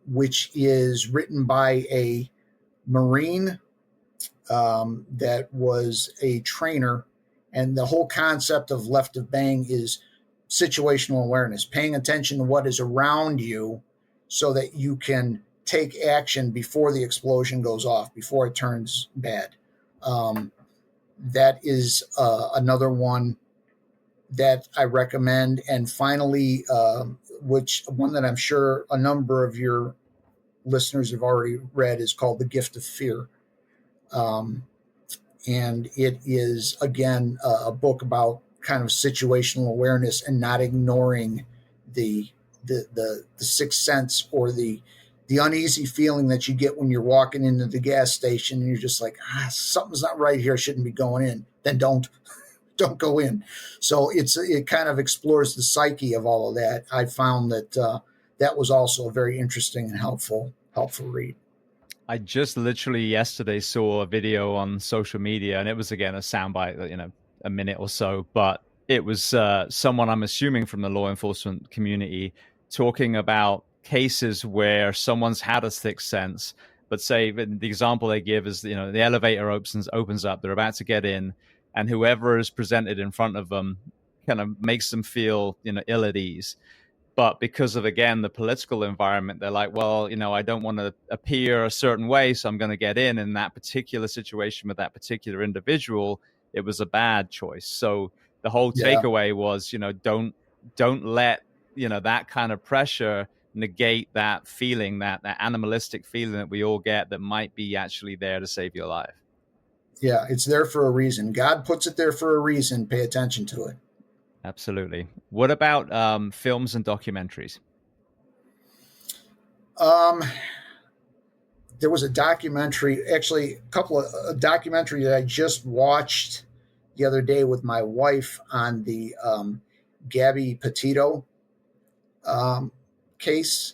which is written by a Marine that was a trainer. And the whole concept of Left of Bang is situational awareness, paying attention to what is around you so that you can take action before the explosion goes off, before it turns bad. That is another one that I recommend. And finally, which one that I'm sure a number of your listeners have already read, is called The Gift of Fear. And it is, again, a book about kind of situational awareness and not ignoring the sixth sense or the uneasy feeling that you get when you're walking into the gas station and you're just like, something's not right here. I shouldn't be going in. Then don't go in. So it kind of explores the psyche of all of that. I found that that was also a very interesting and helpful read. I just literally yesterday saw a video on social media, and it was, again, a soundbite, a minute or so, but it was someone, I'm assuming from the law enforcement community, talking about cases where someone's had a sixth sense, but say the example they give is, the elevator opens up, they're about to get in, and whoever is presented in front of them kind of makes them feel, ill at ease. But because of, again, the political environment, they're like, well, I don't want to appear a certain way, so I'm going to get in. In that particular situation with that particular individual, it was a bad choice. So the whole takeaway was, don't let, that kind of pressure negate that feeling, that animalistic feeling that we all get that might be actually there to save your life. Yeah, it's there for a reason. God puts it there for a reason. Pay attention to it. Absolutely. What about films and documentaries? Um, there was a documentary, actually, a documentary that I just watched the other day with my wife on the Gabby Petito case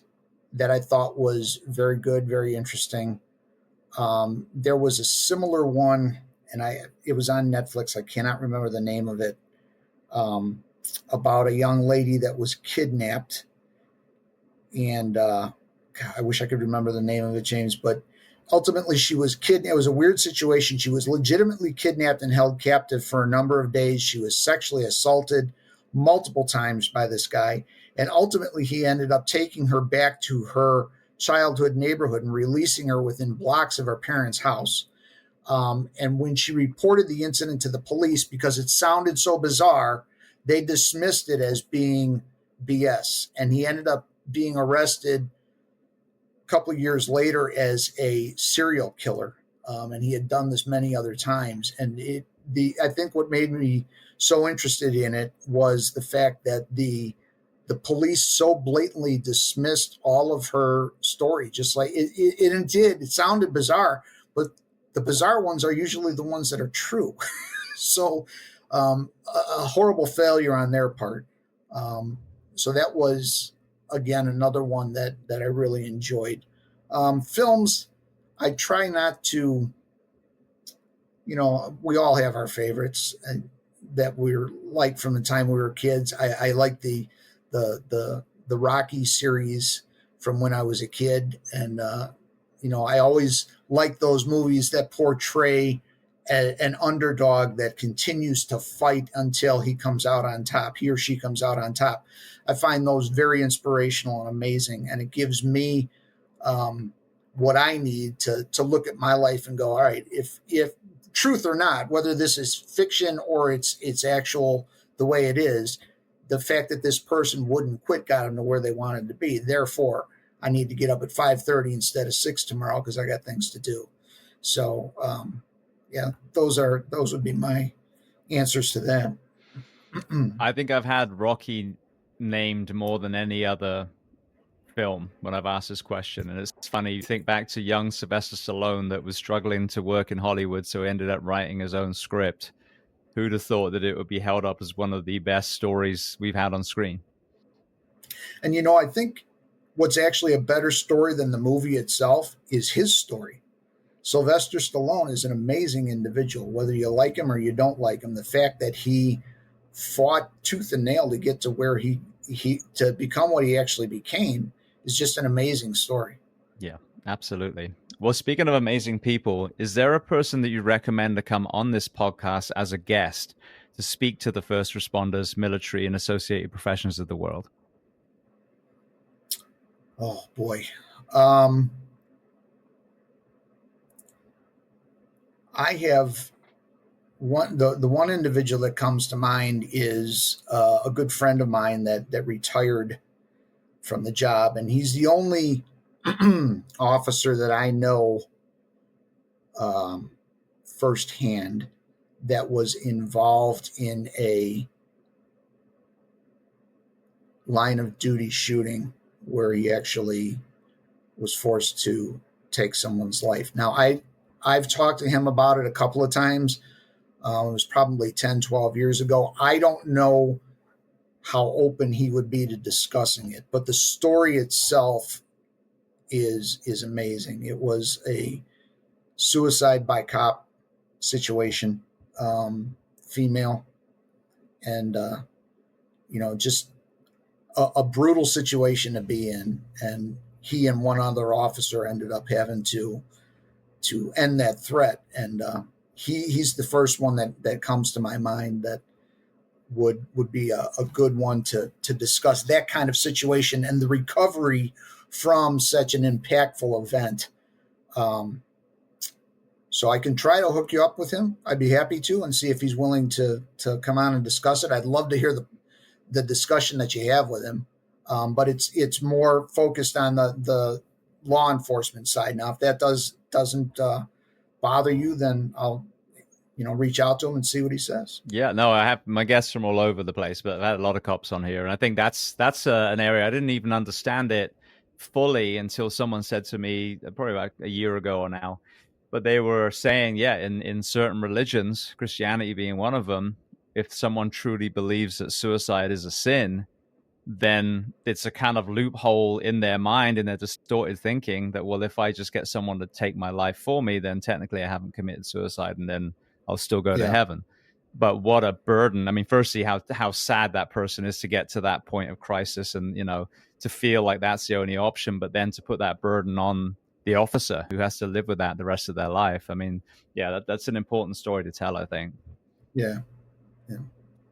that I thought was very good, very interesting. There was a similar one, and it was on Netflix. I cannot remember the name of it. About a young lady that was kidnapped, and God, I wish I could remember the name of it, James. But ultimately, she was kidnapped. It was a weird situation. She was legitimately kidnapped and held captive for a number of days. She was sexually assaulted multiple times by this guy, and ultimately, he ended up taking her back to her childhood neighborhood and releasing her within blocks of her parents' house. And when she reported the incident to the police, because it sounded so bizarre, they dismissed it as being BS. And he ended up being arrested a couple of years later as a serial killer. And he had done this many other times. And I think what made me so interested in it was the fact that the police so blatantly dismissed all of her story, just like it did. It sounded bizarre, but the bizarre ones are usually the ones that are true. So a horrible failure on their part. So that was, again, another one that I really enjoyed. Films, I try not to, we all have our favorites that we're like from the time we were kids. I like the Rocky series from when I was a kid. And, I always like those movies that portray an underdog that continues to fight until he comes out on top, he or she comes out on top. I find those very inspirational and amazing. And it gives me what I need to look at my life and go, all right, if truth or not, whether this is fiction or it's actual the way it is, the fact that this person wouldn't quit got them to where they wanted to be. Therefore, I need to get up at 5:30 instead of 6 tomorrow because I got things to do. So, those would be my answers to that. I think I've had Rocky named more than any other film when I've asked this question. And it's funny, you think back to young Sylvester Stallone that was struggling to work in Hollywood, so he ended up writing his own script. Who'd have thought that it would be held up as one of the best stories we've had on screen? And, I think what's actually a better story than the movie itself is his story. Sylvester Stallone is an amazing individual, whether you like him or you don't like him. The fact that he fought tooth and nail to get to where he to become what he actually became is just an amazing story. Yeah, absolutely. Well, speaking of amazing people, is there a person that you recommend to come on this podcast as a guest to speak to the first responders, military, and associated professions of the world? Oh, boy. I have the one individual that comes to mind is a good friend of mine that retired from the job, and he's the only officer that I know firsthand that was involved in a line of duty shooting where he actually was forced to take someone's life. Now, I've talked to him about it a couple of times. It was probably 10, 12 years ago. I don't know how open he would be to discussing it, but the story itself is amazing. It was a suicide by cop situation, female, and just a brutal situation to be in. And he and one other officer ended up having to end that threat. And he's the first one that comes to my mind that would be a good one to discuss that kind of situation and the recovery from such an impactful event. So I can try to hook you up with him. I'd be happy to, and see if he's willing to come on and discuss it. I'd love to hear the discussion that you have with him. But it's more focused on the law enforcement side. Now, if that doesn't bother you, then reach out to him and see what he says. Yeah, no, I have my guests from all over the place, but I've had a lot of cops on here, and I think that's an area I didn't even understand it fully until someone said to me probably about a year ago or now. But they were saying, yeah, in certain religions, Christianity being one of them, if someone truly believes that suicide is a sin, then it's a kind of loophole in their mind, in their distorted thinking, that, well, if I just get someone to take my life for me, then technically I haven't committed suicide, and then I'll still go to heaven. But what a burden. I mean, firstly, how sad that person is to get to that point of crisis and, to feel like that's the only option, but then to put that burden on the officer who has to live with that the rest of their life. I mean, yeah, that's an important story to tell, I think. Yeah.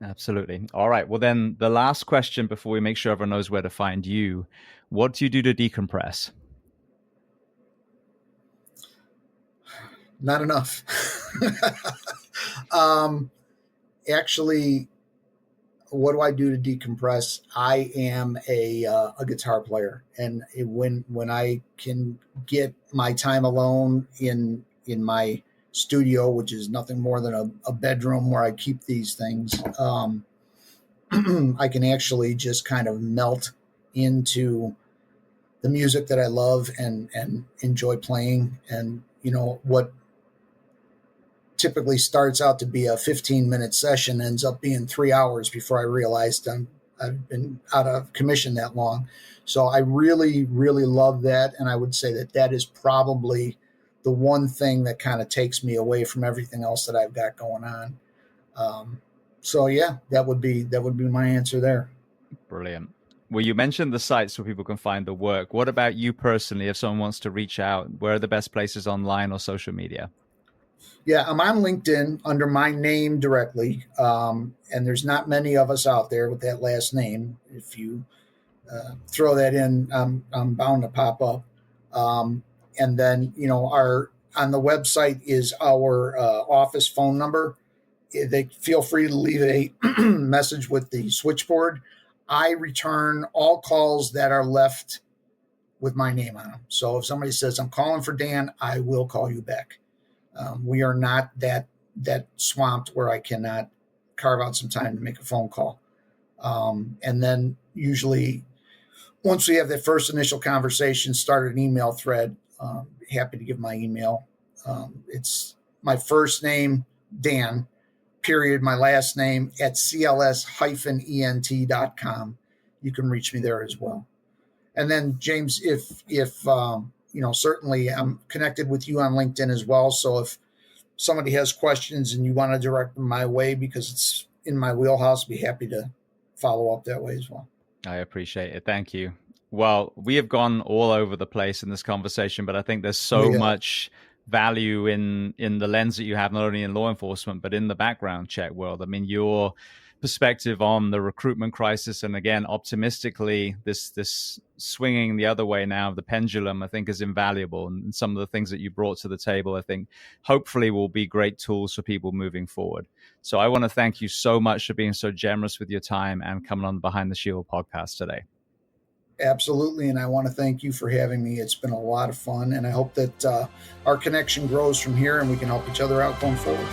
Absolutely. All right. Well, then the last question before we make sure everyone knows where to find you, what do you do to decompress? Not enough. Actually, what do I do to decompress? I am a guitar player, and when I can get my time alone in my studio, which is nothing more than a bedroom where I keep these things, I can actually just kind of melt into the music that I love and enjoy playing. And what typically starts out to be a 15-minute session ends up being 3 hours before I realized I've been out of commission that long. So I really, really love that. And I would say that is probably the one thing that kind of takes me away from everything else that I've got going on. So yeah, that would be my answer there. Brilliant. Well, you mentioned the sites where people can find the work. What about you personally? If someone wants to reach out, where are the best places online or social media? Yeah, I'm on LinkedIn under my name directly. And there's not many of us out there with that last name. If you throw that in, I'm bound to pop up. And then, on the website is our office phone number. They feel free to leave a message with the switchboard. I return all calls that are left with my name on them. So if somebody says, I'm calling for Dan, I will call you back. We are not that swamped where I cannot carve out some time to make a phone call. And then usually once we have that first initial conversation, start an email thread. Happy to give my email. It's my first name, Dan, period, my last name at cls-ent.com. You can reach me there as well. And then James, if certainly I'm connected with you on LinkedIn as well. So if somebody has questions and you want to direct them my way because it's in my wheelhouse, I'd be happy to follow up that way as well. I appreciate it. Thank you. Well, we have gone all over the place in this conversation, but I think there's so much value in the lens that you have, not only in law enforcement, but in the background check world. I mean, your perspective on the recruitment crisis, and again, optimistically, this swinging the other way now of the pendulum, I think is invaluable. And some of the things that you brought to the table, I think, hopefully will be great tools for people moving forward. So I want to thank you so much for being so generous with your time and coming on the Behind the Shield podcast today. Absolutely. And I want to thank you for having me. It's been a lot of fun. And I hope that our connection grows from here and we can help each other out going forward.